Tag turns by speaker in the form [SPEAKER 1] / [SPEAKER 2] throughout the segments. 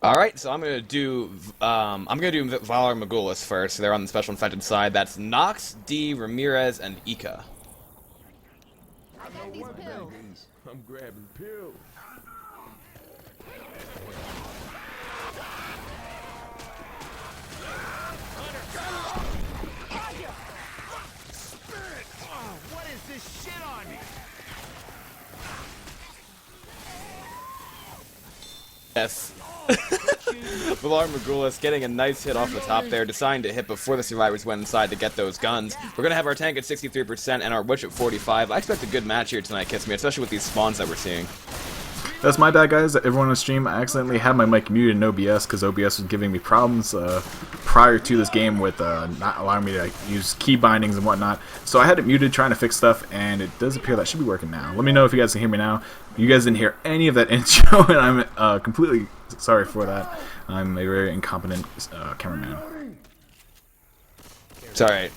[SPEAKER 1] Alright, so I'm gonna do Valar Morgulis first. They're on the special infected side. That's Nox, D, Ramirez, and Ika.
[SPEAKER 2] I know what pills. I'm grabbing pills. What is this shit on me?
[SPEAKER 1] Yes. Valar Morgulis getting a nice hit off the top there, deciding to hit before the survivors went inside to get those guns. We're gonna have our tank at 63% and our witch at 45. I expect a good match here tonight, Kiss Me, especially with these spawns that we're seeing.
[SPEAKER 3] That's my bad, guys. Everyone on the stream, I accidentally had my mic muted in OBS because OBS was giving me problems prior to this game with not allowing me to use key bindings and whatnot. So I had it muted trying to fix stuff, and it does appear that should be working now. Let me know if you guys can hear me now. You guys didn't hear any of that intro, and I'm completely sorry for that. I'm a very incompetent cameraman.
[SPEAKER 1] Sorry,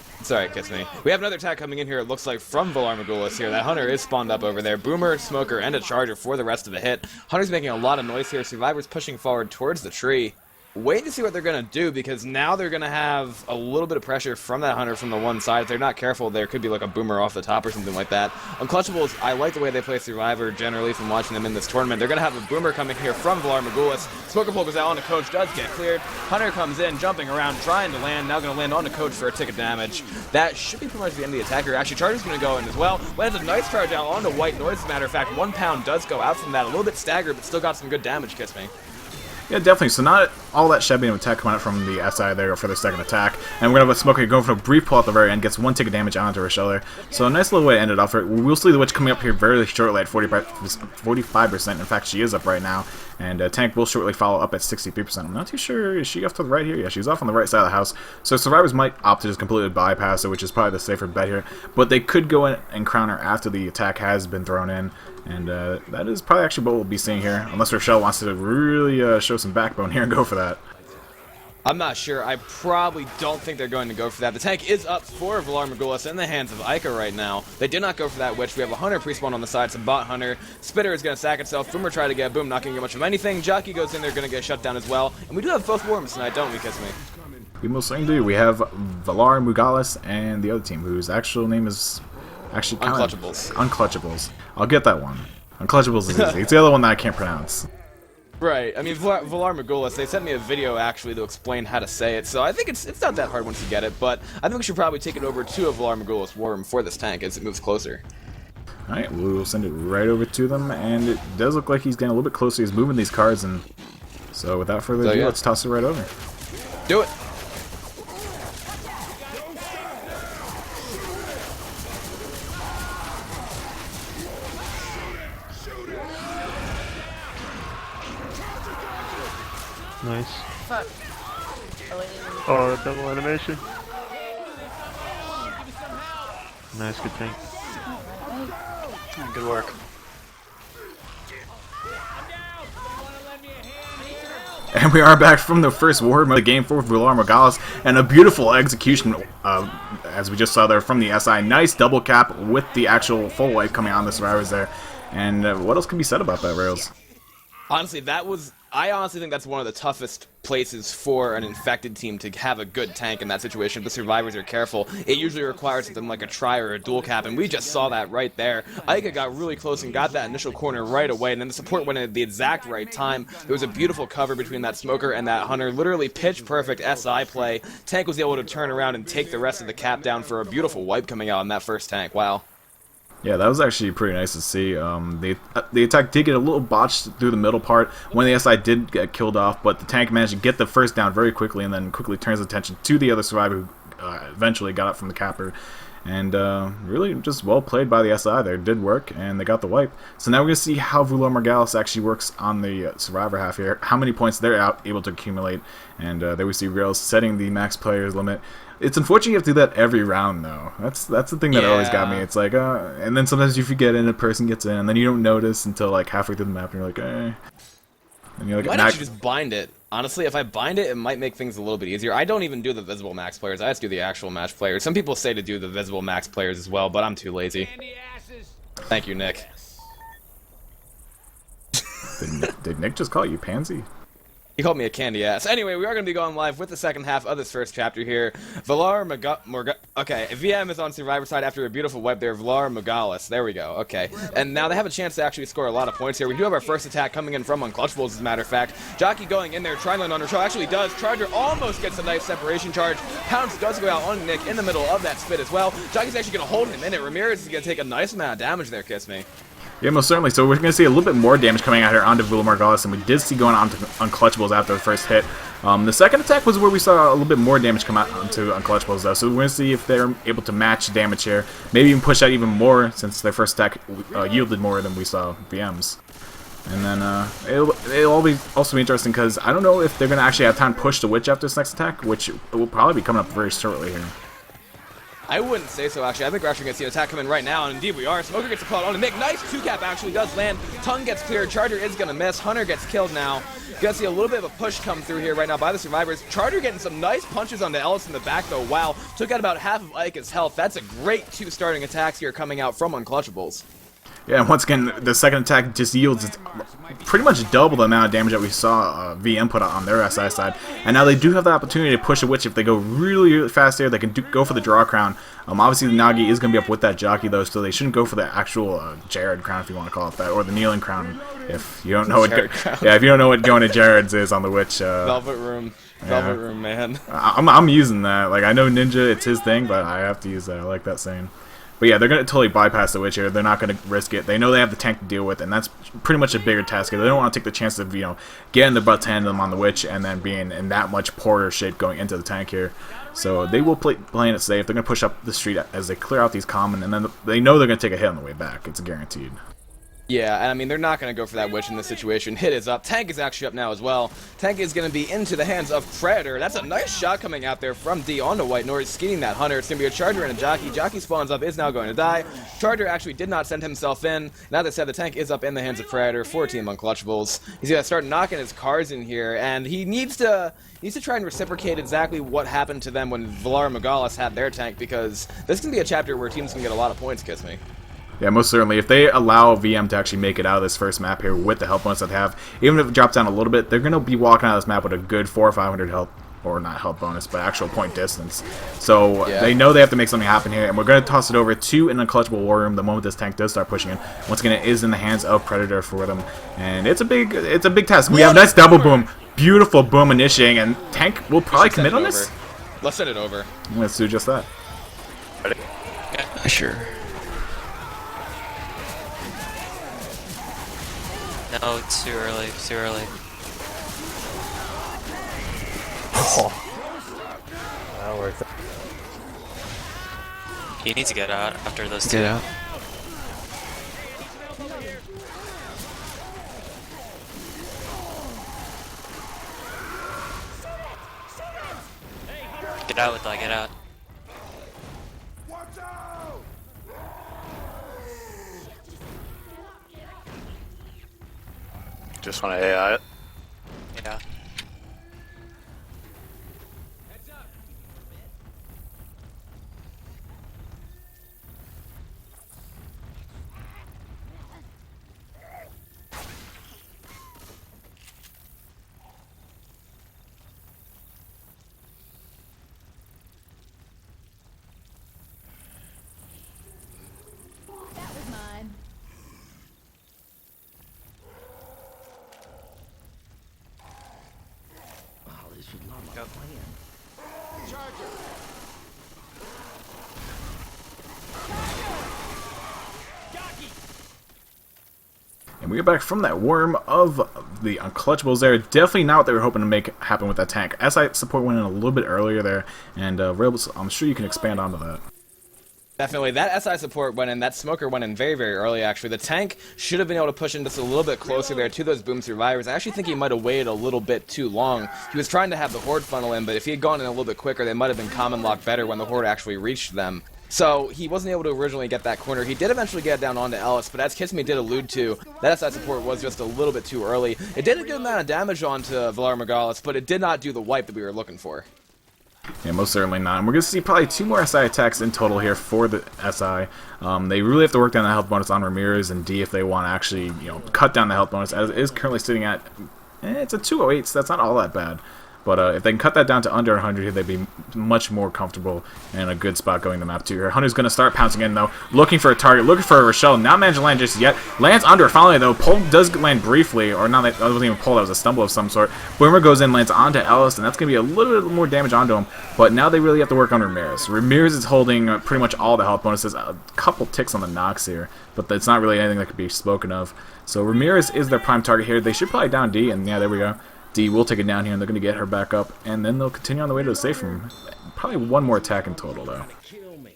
[SPEAKER 1] Kiss Me. We have another attack coming in here, it looks like, from Valar Morgulis here. That Hunter is spawned up over there. Boomer, Smoker, and a Charger for the rest of the hit. Hunter's making a lot of noise here. Survivors pushing forward towards the tree. Waiting to see what they're going to do, because now they're going to have a little bit of pressure from that Hunter from the one side. If they're not careful, there could be like a Boomer off the top or something like that. Unclutchables, I like the way they play Survivor generally from watching them in this tournament. They're going to have a Boomer coming here from Valar Morgulis. Smoker Pole goes out on the Coach, does get cleared. Hunter comes in, jumping around, trying to land. Now going to land on the Coach for a tick of damage. That should be pretty much the end of the attack here. Actually, Charger's going to go in as well. Lands a nice charge out onto White Noise. As a matter of fact, 1 pound does go out from that. A little bit staggered, but still got some good damage, Kiss Me.
[SPEAKER 3] Yeah, definitely. So not all that shabby of attack coming out from the SI there for their second attack. And we're going to have Smoker go for a brief pull at the very end, gets 1 tick of damage onto Rochelle there. So a nice little way to end it off. We'll see the Witch coming up here very shortly at 45%. In fact, she is up right now. And Tank will shortly follow up at 63%. I'm not too sure. Is she off to the right here? Yeah, she's off on the right side of the house. So Survivors might opt to just completely bypass it, which is probably the safer bet here. But they could go in and counter after the attack has been thrown in. And that is probably actually what we'll be seeing here. Unless Rochelle wants to really show some backbone here and go for that.
[SPEAKER 1] I'm not sure. I probably don't think they're going to go for that. The tank is up for Valar Morgulis in the hands of Ika right now. They did not go for that Witch. We have a Hunter pre-spawn on the side, some bot Hunter. Spitter is going to sack itself. Boomer try to get Boom, not going to get much of anything. Jockey goes in there, going to get shut down as well. And we do have both Worms tonight, don't we, Kiss Me?
[SPEAKER 3] We most certainly do. We have Valar Morgulis and the other team, whose actual name is actually
[SPEAKER 1] Unclutchables.
[SPEAKER 3] Unclutchables. I'll get that one. Unclutchables is easy. It's the other one that I can't pronounce.
[SPEAKER 1] Right. I mean, Valar Morgulis, they sent me a video, actually, to explain how to say it, so I think it's not that hard once you get it, but I think we should probably take it over to a Valar Morgulis Worm for this tank as it moves closer.
[SPEAKER 3] Alright, we'll send it right over to them, and it does look like he's getting a little bit closer. He's moving these cards, and so without further ado, let's toss it right over.
[SPEAKER 1] Do it!
[SPEAKER 4] Nice.
[SPEAKER 5] Fuck.
[SPEAKER 4] Oh, double animation. Nice, good thing.
[SPEAKER 6] Good work.
[SPEAKER 3] And we are back from the first war of the game for Valar Morgulis, and a beautiful execution, as we just saw there from the SI. Nice double cap with the actual full wipe coming on the survivors there. And what else can be said about that, Rails?
[SPEAKER 1] Honestly, I honestly think that's one of the toughest places for an infected team to have a good tank in that situation. If the survivors are careful, it usually requires something like a try or a dual cap, and we just saw that right there. Ika got really close and got that initial corner right away, and then the support went in at the exact right time. There was a beautiful cover between that Smoker and that Hunter, literally pitch perfect SI play. Tank was able to turn around and take the rest of the cap down for a beautiful wipe coming out on that first tank. Wow.
[SPEAKER 3] Yeah, that was actually pretty nice to see. The attack did get a little botched through the middle part when the SI did get killed off, but the tank managed to get the first down very quickly and then quickly turns attention to the other survivor who eventually got up from the capper. And really just well played by the SI there. It did work, and they got the wipe. So now we're going to see how Valar Morgulis actually works on the survivor half here, how many points they're able to accumulate. And there we see Rails setting the max players limit. It's unfortunate you have to do that every round, though. That's the thing that always got me. It's like, and then sometimes you forget and a person gets in, and then you don't notice until like halfway through the map, and you're like, eh. And you're like,
[SPEAKER 1] why don't you just bind it? Honestly, if I bind it, it might make things a little bit easier. I don't even do the visible max players. I just do the actual match players. Some people say to do the visible max players as well, but I'm too lazy. Thank you, Nick.
[SPEAKER 3] Did Nick just call you pansy?
[SPEAKER 1] He called me a candy ass. Anyway, we are going to be going live with the second half of this first chapter here. Valar Okay, VM is on Survivor side after a beautiful wipe there. Valar Morgulis. There we go. Okay. And now they have a chance to actually score a lot of points here. We do have our first attack coming in from Unclutchables, as a matter of fact. Jockey going in there, trying to land on Rochelle. Actually does. Charger almost gets a nice separation charge. Pounce does go out on Nick in the middle of that spit as well. Jockey's actually going to hold him in it. Ramirez is going to take a nice amount of damage there, Kiss Me.
[SPEAKER 3] Yeah, most certainly. So we're going to see a little bit more damage coming out here onto Valar Morgulis, and we did see going on to Unclutchables after the first hit. The second attack was where we saw a little bit more damage come out onto Unclutchables, though. So we're going to see if they're able to match damage here. Maybe even push out even more, since their first attack yielded more than we saw VM's. And then it'll also be interesting, because I don't know if they're going to actually have time to push the Witch after this next attack, which will probably be coming up very shortly here.
[SPEAKER 1] I wouldn't say so, actually. I think we're actually going to see an attack come in right now, and indeed we are. Smoker gets a call on to Nick. Nice 2-cap actually does land. Tongue gets cleared. Charger is going to miss. Hunter gets killed now. Going to see a little bit of a push come through here right now by the survivors. Charger getting some nice punches onto Ellis in the back, though. Wow. Took out about half of Ika's health. That's a great 2 starting attacks here coming out from Unclutchables.
[SPEAKER 3] Yeah, and once again, the second attack just yields pretty much double the amount of damage that we saw VM put on their SI side. And now they do have the opportunity to push a Witch if they go really, really fast here. They can go for the draw crown. Obviously, the Nagi is going to be up with that jockey, though, so they shouldn't go for the actual Jared crown, if you want to call it that, or the kneeling crown, if you don't know what. Yeah, if you don't know what going to Jared's is on the Witch.
[SPEAKER 1] Velvet room. Velvet room, man.
[SPEAKER 3] I'm using that. Like, I know Ninja, it's his thing, but I have to use that. I like that saying. But yeah, they're going to totally bypass the Witch here. They're not going to risk it. They know they have the tank to deal with, and that's pretty much a bigger task here. They don't want to take the chance of, getting the butt to hand them on the Witch and then being in that much poorer shape going into the tank here. So they will playing it safe. They're going to push up the street as they clear out these common, and then they know they're going to take a hit on the way back. It's guaranteed.
[SPEAKER 1] Yeah, and I mean, they're not going to go for that Witch in this situation. Hit is up. Tank is actually up now as well. Tank is going to be into the hands of Predator. That's a nice shot coming out there from D onto White Norris, skeeting that Hunter. It's going to be a Charger and a Jockey. Jockey spawns up, is now going to die. Charger actually did not send himself in. Now that said, the tank is up in the hands of Predator for Team Unclutchables. He's going to start knocking his cars in here, and he needs to try and reciprocate exactly what happened to them when Valar Morgulis had their tank, because this can be a chapter where teams can get a lot of points, Kiss Me.
[SPEAKER 3] Yeah, most certainly. If they allow VM to actually make it out of this first map here with the health bonus that they have, even if it drops down a little bit, they're going to be walking out of this map with a good 400 or 500 health, or not health bonus, but actual point distance. So they know they have to make something happen here, and we're going to toss it over to an Unclutchable War Room the moment this tank does start pushing in. Once again, it is in the hands of Predator for them, and it's a big task. We have nice double boom, beautiful boom initiating, and tank will probably commit on this.
[SPEAKER 1] Let's send it over.
[SPEAKER 3] Let's do just that.
[SPEAKER 5] Yeah, sure. No, it's too early, too early.
[SPEAKER 6] Oh. That worked.
[SPEAKER 5] You need to get out after those two.
[SPEAKER 6] Get out.
[SPEAKER 5] Get out with that, get out.
[SPEAKER 6] Just want to AI it.
[SPEAKER 5] Yeah.
[SPEAKER 7] That was mine.
[SPEAKER 3] And we are back from that worm of the Unclutchables there. Definitely not what they were hoping to make happen with that tank. SI support went in a little bit earlier there, and Rebels, I'm sure you can expand onto that.
[SPEAKER 1] Definitely. That SI support went in, that smoker went in very, very early, actually. The tank should have been able to push in just a little bit closer there to those boom survivors. I actually think he might have waited a little bit too long. He was trying to have the horde funnel in, but if he had gone in a little bit quicker, they might have been common lock better when the horde actually reached them. So he wasn't able to originally get that corner. He did eventually get down onto Ellis, but as Kiss Me did allude to, that SI support was just a little bit too early. It did a good amount of damage onto Valar Morgulis, but it did not do the wipe that we were looking for.
[SPEAKER 3] Yeah, most certainly not. And we're going to see probably 2 more SI attacks in total here for the SI. They really have to work down the health bonus on Ramirez and D if they want to actually, cut down the health bonus, as it is currently sitting at It's a 208, so that's not all that bad. But if they can cut that down to under 100, they'd be much more comfortable and in a good spot going to map 2 here. Hunter's going to start pouncing in, though, looking for a target, looking for a Rochelle. Not managed to land just yet. Lands under, finally, though. Pull does land briefly, or not, that wasn't even a pull, that was a stumble of some sort. Boomer goes in, lands onto Ellis, and that's going to be a little bit more damage onto him. But now they really have to work on Ramirez. Ramirez is holding pretty much all the health bonuses, a couple ticks on the knocks here, but it's not really anything that could be spoken of. So Ramirez is their prime target here. They should probably down D, and yeah, there we go. D will take it down here, and they're going to get her back up, and then they'll continue on the way to the safe room. Probably one more attack in total, though.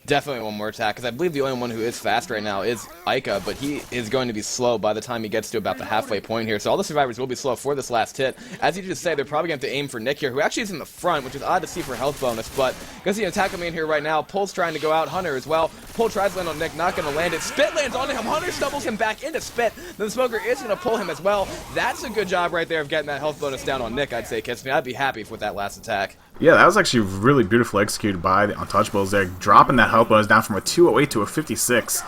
[SPEAKER 1] Definitely one more attack, because I believe the only one who is fast right now is Ica, but he is going to be slow by the time he gets to about the halfway point here. So all the survivors will be slow for this last hit. As you just said, they're probably going to have to aim for Nick here, who actually is in the front, which is odd to see for health bonus, but going to see an attack coming in here right now. Pull's trying to go out, Hunter as well. Pull tries to land on Nick, not going to land it. Spit lands onto him, Hunter stumbles him back into Spit. Then the Smoker is going to pull him as well. That's a good job right there of getting that health bonus down on Nick, I'd say, Kitsme. I'd be happy with that last attack.
[SPEAKER 3] Yeah, that was actually really beautifully executed by the Unclutchables. They're dropping that health bonus down from a 208 to a 56.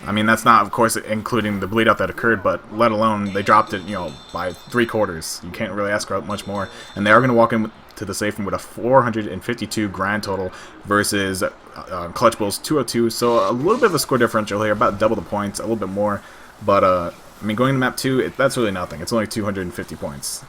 [SPEAKER 3] I mean, that's not, of course, including the bleed out that occurred, but let alone they dropped it, you know, by 3/4. You can't really ask for much more. And they are going to walk in to the safe room with a 452 grand total versus Unclutchables 202. So a little bit of a score differential here, about double the points, a little bit more. But, I mean, going to map 2, that's really nothing. It's only 250 points.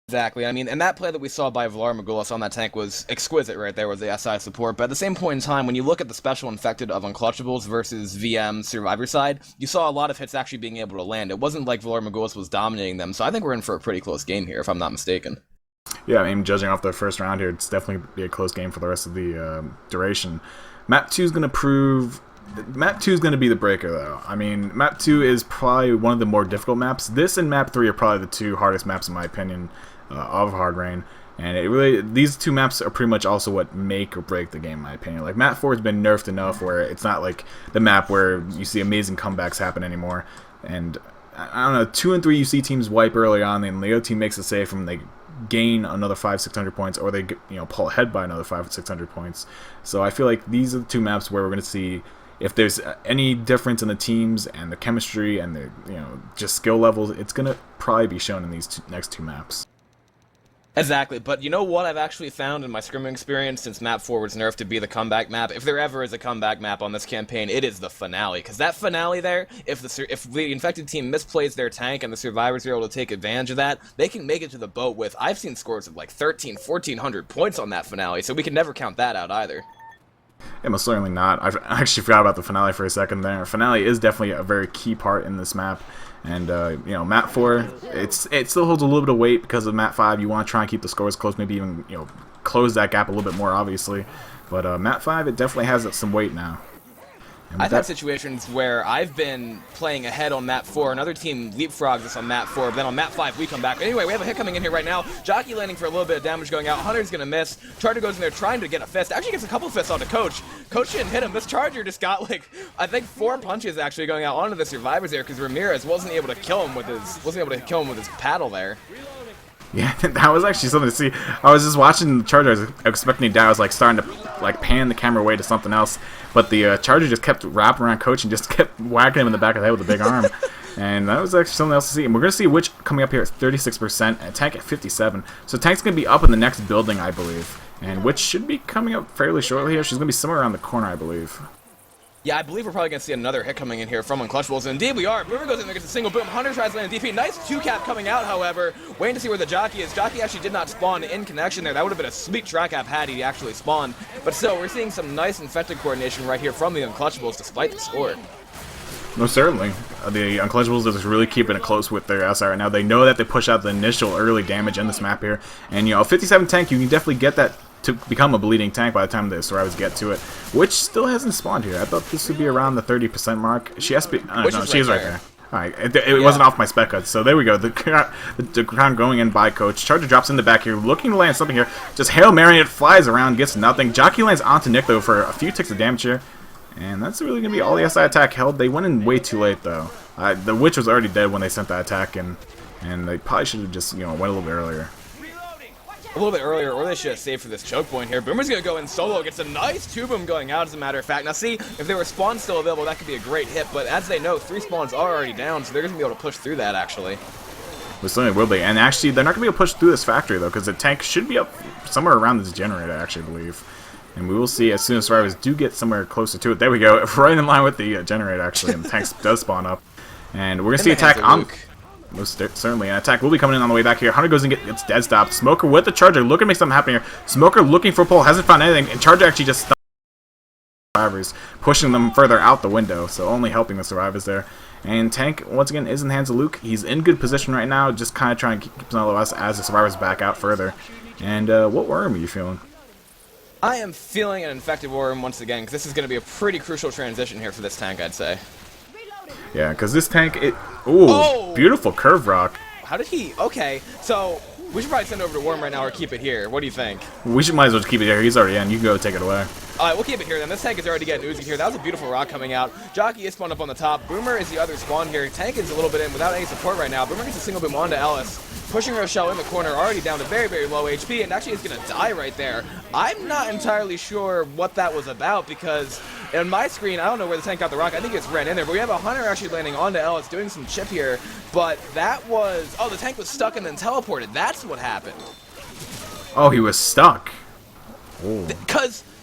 [SPEAKER 1] Exactly. I mean, and that play that we saw by Valar Morgulis on that tank was exquisite right there with the SI support. But at the same point in time, when you look at the special infected of Unclutchables versus VM Survivor side, you saw a lot of hits actually being able to land. It wasn't like Valar Morgulis was dominating them. So I think we're in for a pretty close game here, if I'm not mistaken.
[SPEAKER 3] Yeah, I mean, judging off the first round here, it's definitely be a close game for the rest of the duration. Map 2 is going to prove... Map 2 is going to be the breaker, though. I mean, Map 2 is probably one of the more difficult maps. This and Map 3 are probably the two hardest maps, in my opinion, of Hard Rain. And it really, these two maps are pretty much also what make or break the game, in my opinion. Like, Map 4 has been nerfed enough where it's not like the map where you see amazing comebacks happen anymore. And, I don't know, 2 and 3 you see teams wipe early on, and the other team makes a save from they gain another 500-600 points, or they, you know, pull ahead by another 500-600 points. So I feel like these are the two maps where we're going to see if there's any difference in the teams and the chemistry and the, you know, just skill levels. It's going to probably be shown in these next two maps.
[SPEAKER 1] Exactly, but you know what I've actually found in my scrimming experience since Map 4 was nerfed to be the comeback map? If there ever is a comeback map on this campaign, it is the finale. Because that finale there, if the infected team misplays their tank and the survivors are able to take advantage of that, they can make it to the boat with, I've seen scores of like 1,400 points on that finale, so we can never count that out either.
[SPEAKER 3] Yeah, most certainly not. I actually forgot about the finale for a second there. Finale is definitely a very key part in this map. And, you know, Map 4, it still holds a little bit of weight because of Map 5. You want to try and keep the scores close, maybe even, you know, close that gap a little bit more, obviously. But Map 5, it definitely has some weight now.
[SPEAKER 1] I've had situations where I've been playing ahead on Map 4, another team leapfrogs us on Map 4, but then on Map 5 we come back. Anyway, we have a hit coming in here right now. Jockey landing for a little bit of damage going out. Hunter's going to miss. Charger goes in there trying to get a fist. Actually gets a couple fists onto Coach. Coach didn't hit him. This Charger just got like, I think 4 punches actually going out onto the survivors there because Ramirez wasn't able to kill him with his paddle there.
[SPEAKER 3] Yeah, that was actually something to see. I was just watching the Charger. I was expecting to die. I was like starting to like pan the camera away to something else, but the Charger just kept wrapping around Coach and just kept whacking him in the back of the head with a big arm. And that was actually something else to see. And we're going to see Witch coming up here at 36% and Tank at 57%. So Tank's going to be up in the next building, I believe. And Witch should be coming up fairly shortly here. She's going to be somewhere around the corner, I believe.
[SPEAKER 1] Yeah, I believe we're probably going to see another hit coming in here from Unclutchables, and indeed we are. Boomer goes in there, gets a single boom. Hunter tries to land a DP. Nice 2-cap coming out, however. Waiting to see where the Jockey is. Jockey actually did not spawn in connection there. That would have been a sweet tri-cap had he actually spawned. But still, we're seeing some nice infected coordination right here from the Unclutchables, despite the score.
[SPEAKER 3] No, certainly. The Unclutchables are just really keeping it close with their SI right now. They know that they push out the initial early damage in this map here. And, you know, 57 tank, you can definitely get that to become a bleeding tank by the time the survivors get to it, which still hasn't spawned here. I thought this would be around the 30% mark. She has to be... no, she's right there. Alright, it wasn't off my spec cut, so there we go. The ground going in by Coach. Charger drops in the back here, looking to land something here. Just Hail Mary, it flies around, gets nothing. Jockey lands onto Nick, though, for a few ticks of damage here. And that's really going to be all the SI attack held. They went in way too late, though. The Witch was already dead when they sent that attack in, and they probably should have just, you know, went a little bit earlier.
[SPEAKER 1] A little bit earlier, or they should have saved for this choke point here. Boomer's going to go in solo, gets a nice 2-boom going out, as a matter of fact. Now see, if there were spawns still available, that could be a great hit, but as they know, 3 spawns are already down, so they're going to be able to push through that, actually.
[SPEAKER 3] We certainly will be. And actually, they're not going to be able to push through this factory, though, because the tank should be up somewhere around this generator, I actually believe. And we will see as soon as survivors do get somewhere closer to it. There we go, right in line with the generator, actually, and the tank does spawn up. And we're going to see attack on... Most certainly, an attack will be coming in on the way back here. Hunter goes and gets dead stopped. Smoker with the Charger, looking to make something happen here. Smoker looking for a pull, hasn't found anything, and Charger actually just stopped survivors, pushing them further out the window, so only helping the survivors there. And Tank, once again, is in the hands of Luke. He's in good position right now, just kind of trying to keep some of us as the survivors back out further. And what worm are you feeling?
[SPEAKER 1] I am feeling an infected worm once again, because this is going to be a pretty crucial transition here for this tank, I'd say.
[SPEAKER 3] Yeah, because this tank, beautiful curve rock.
[SPEAKER 1] How did he? Okay, so we should probably send over to Worm right now or keep it here. What do you think?
[SPEAKER 3] We might as well just keep it here. He's already in. You can go take it away.
[SPEAKER 1] Alright, we'll keep it here then. This tank is already getting oozy here. That was a beautiful rock coming out. Jockey is spawned up on the top. Boomer is the other spawn here. Tank is a little bit in without any support right now. Boomer gets a single boom onto Ellis. Pushing Rochelle in the corner, already down to very, very low HP, and actually is going to die right there. I'm not entirely sure what that was about, because on my screen, I don't know where the tank got the rock. I think it's ran in there, but we have a Hunter actually landing onto Ellis, doing some chip here, but that was... Oh, the tank was stuck and then teleported. That's what happened.
[SPEAKER 3] Oh, he was stuck.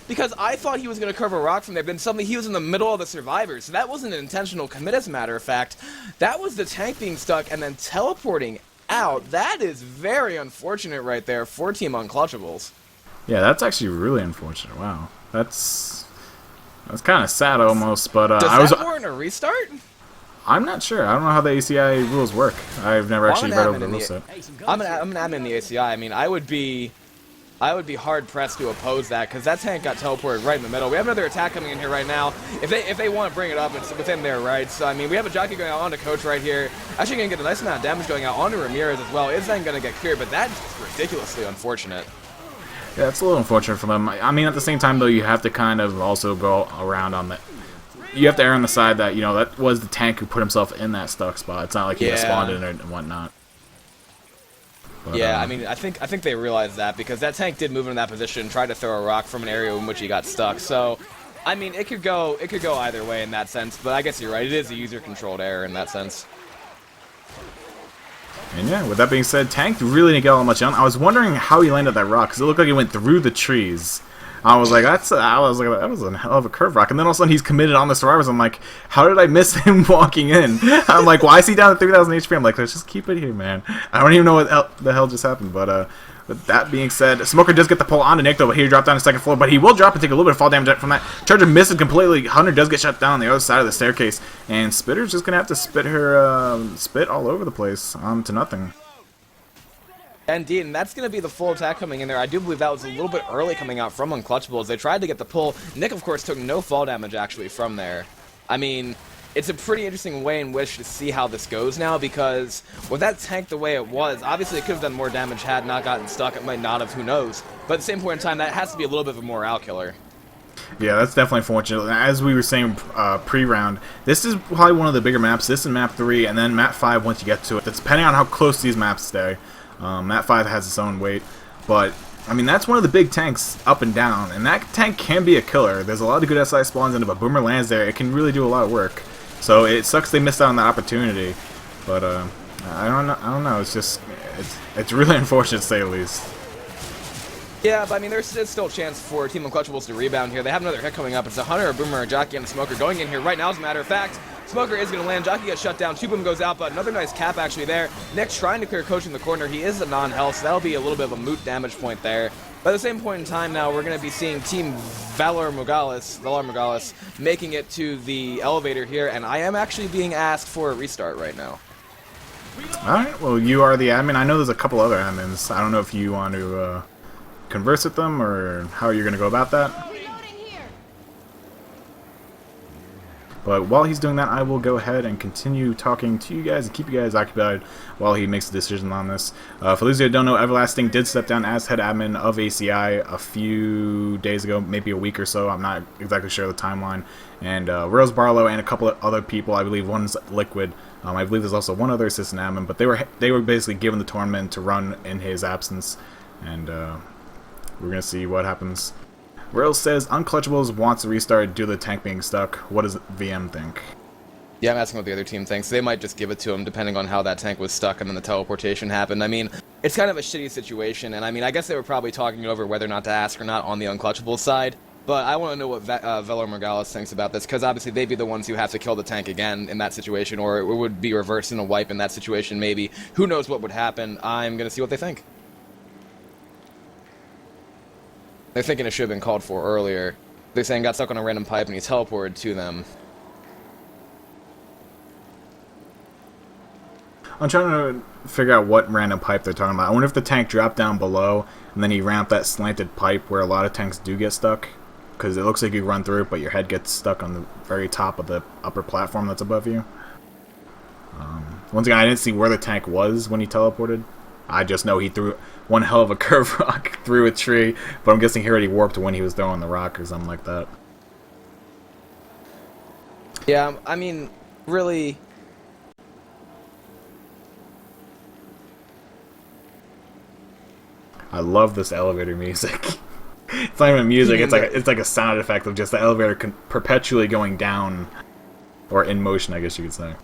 [SPEAKER 1] Because I thought he was going to curve a rock from there, then suddenly he was in the middle of the survivors. So that wasn't an intentional commit, as a matter of fact. That was the tank being stuck and then teleporting out. That is very unfortunate right there for Team Unclutchables.
[SPEAKER 3] Yeah, that's actually really unfortunate. Wow. That's kind of sad almost, but
[SPEAKER 1] Does that warrant a restart?
[SPEAKER 3] I'm not sure. I don't know how the ACI rules work. I've never actually read over the rule set.
[SPEAKER 1] I'm an admin in the ACI. I mean, I would be hard pressed to oppose that, because that tank got teleported right in the middle. We have another attack coming in here right now. If they want to bring it up, it's within their rights. So, I mean, we have a jockey going out onto Coach right here. Actually going to get a nice amount of damage going out onto Ramirez as well. Is then going to get cleared, but that's ridiculously unfortunate.
[SPEAKER 3] Yeah, it's a little unfortunate for them. I mean, at the same time, though, you have to kind of also go around on that. You have to err on the side that, you know, that was the tank who put himself in that stuck spot. It's not like he just spawned in it and whatnot. But,
[SPEAKER 1] yeah, I mean, I think they realized that, because that tank did move into that position, tried to throw a rock from an area in which he got stuck. So, I mean, it could go either way in that sense. But I guess you're right. It is a user-controlled error in that sense.
[SPEAKER 3] And yeah, with that being said, Tank really didn't get all much on. I was wondering how he landed that rock, because it looked like he went through the trees. I was like, that was a hell of a curve rock. And then all of a sudden he's committed on the survivors. I'm like, how did I miss him walking in? I'm like, why is he down at 3,000 HP? I'm like, let's just keep it here, man. I don't even know what the hell just happened. But with that being said, Smoker does get the pull onto Nick, though, but he dropped down to second floor. But he will drop and take a little bit of fall damage from that. Charger misses completely. Hunter does get shut down on the other side of the staircase. And Spitter's just going to have to spit her spit all over the place to nothing.
[SPEAKER 1] Indeed, and that's going to be the full attack coming in there. I do believe that was a little bit early coming out from Unclutchables. They tried to get the pull. Nick, of course, took no fall damage, actually, from there. I mean, it's a pretty interesting way in which to see how this goes now, because with that tank the way it was, obviously it could have done more damage had not gotten stuck. It might not have, who knows. But at the same point in time, that has to be a little bit of a morale killer.
[SPEAKER 3] Yeah, that's definitely unfortunate. As we were saying pre-round, this is probably one of the bigger maps. This is map 3, and then map 5 once you get to it. That's depending on how close these maps stay. Map 5 has its own weight, but I mean, that's one of the big tanks up and down, and that tank can be a killer. There's a lot of good SI spawns in it, but Boomer lands there. It can really do a lot of work. So it sucks they missed out on that opportunity, but I don't know. It's just it's really unfortunate to say the least.
[SPEAKER 1] Yeah, but I mean, there's still a chance for Team Unclutchables to rebound here. They have another hit coming up. It's a Hunter, a Boomer, a Jockey, and a Smoker going in here right now, as a matter of fact. Smoker is going to land. Jockey gets shut down. 2-boom goes out, but another nice cap actually there. Nick's trying to clear Coach in the corner. He is a non-health, so that'll be a little bit of a moot damage point there. But at the same point in time now, we're going to be seeing Team Valar Morgulis making it to the elevator here, and I am actually being asked for a restart right now.
[SPEAKER 3] Alright, well, you are the admin. I know there's a couple other admins. I don't know if you want to converse with them or how you're going to go about that. But while he's doing that, I will go ahead and continue talking to you guys and keep you guys occupied while he makes a decision on this. For those of you who don't know, Everlasting did step down as head admin of ACI a few days ago, maybe a week or so. I'm not exactly sure of the timeline. And Rose Barlow and a couple of other people, I believe one's Liquid. I believe there's also one other assistant admin, but they were basically given the tournament to run in his absence. And we're going to see what happens. Rails says Unclutchables wants to restart due to the tank being stuck. What does VM think?
[SPEAKER 1] Yeah, I'm asking what the other team thinks. They might just give it to him, depending on how that tank was stuck and then the teleportation happened. I mean, it's kind of a shitty situation, and I mean, I guess they were probably talking over whether or not to ask or not on the Unclutchables side, but I want to know what Valar Morgulis thinks about this, because obviously they'd be the ones who have to kill the tank again in that situation, or it would be reversed in a wipe in that situation, maybe. Who knows what would happen? I'm going to see what they think. They're thinking it should have been called for earlier. They're saying got stuck on a random pipe and he teleported to them.
[SPEAKER 3] I'm trying to figure out what random pipe they're talking about. I wonder if the tank dropped down below and then he ramped that slanted pipe where a lot of tanks do get stuck. Because it looks like you run through it, but your head gets stuck on the very top of the upper platform that's above you. Once again, I didn't see where the tank was when he teleported. I just know he threw one hell of a curve rock through a tree, but I'm guessing he already warped when he was throwing the rock or something like that.
[SPEAKER 1] Yeah, I mean, really...
[SPEAKER 3] I love this elevator music. It's not even music, it's like a sound effect of just the elevator perpetually going down, or in motion, I guess you could say.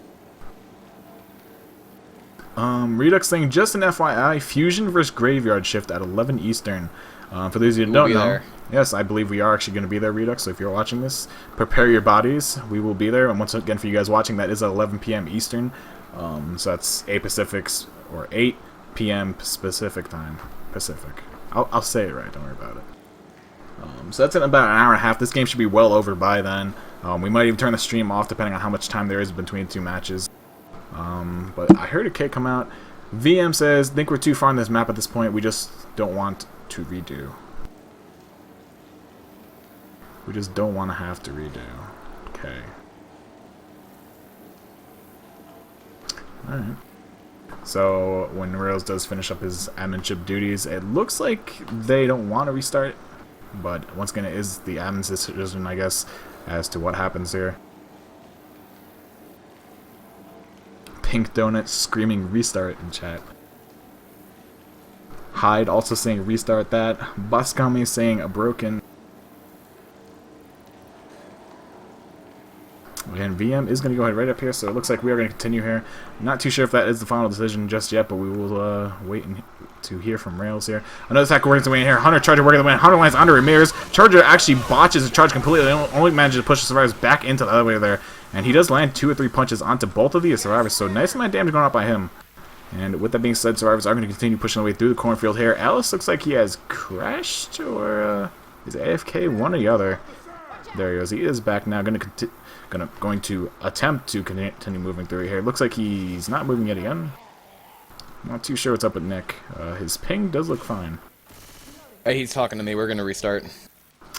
[SPEAKER 3] Redux thing, just an FYI, Fusion versus Graveyard Shift at 11 Eastern. For those of you who don't know,
[SPEAKER 1] there.
[SPEAKER 3] yes, I believe we are actually going to be there, Redux, so if you're watching this, prepare your bodies, we will be there, and once again, for you guys watching, that is at 11 p.m. Eastern, so that's 8 Pacific's, or 8 p.m. Pacific time. Pacific. I'll say it right, don't worry about it. So that's in about an hour and a half. This game should be well over by then. We might even turn the stream off depending on how much time there is between two matches. But I heard a kit come out. VM says, think we're too far on this map at this point. We just don't want to redo. We just don't want to have to redo. Okay. Alright. So when Rails does finish up his adminship duties, it looks like they don't want to restart. But once again, it is the admin's decision, I guess, as to what happens here. Pink Donut screaming restart in chat. Hyde also saying restart that. Buscami saying a broken. And VM is going to go ahead right up here, so it looks like we are going to continue here. I'm not too sure if that is the final decision just yet, but we will wait to hear from Rails here. Another attacker working his way in here. Hunter Charger working the way in. Hunter lands under Ramirez. Charger actually botches the charge completely. They only manages to push the survivors back into the elevator there. And he does land 2 or 3 punches onto both of these survivors, so nice amount of damage going up by him. And with that being said, survivors are going to continue pushing their way through the cornfield here. Alice looks like he has crashed, or is AFK? One or the other. There he goes. He is back now. Going to attempt to continue moving through here. Looks like he's not moving yet again. Not too sure what's up with Nick. His ping does look fine.
[SPEAKER 1] Hey, he's talking to me. We're going to restart.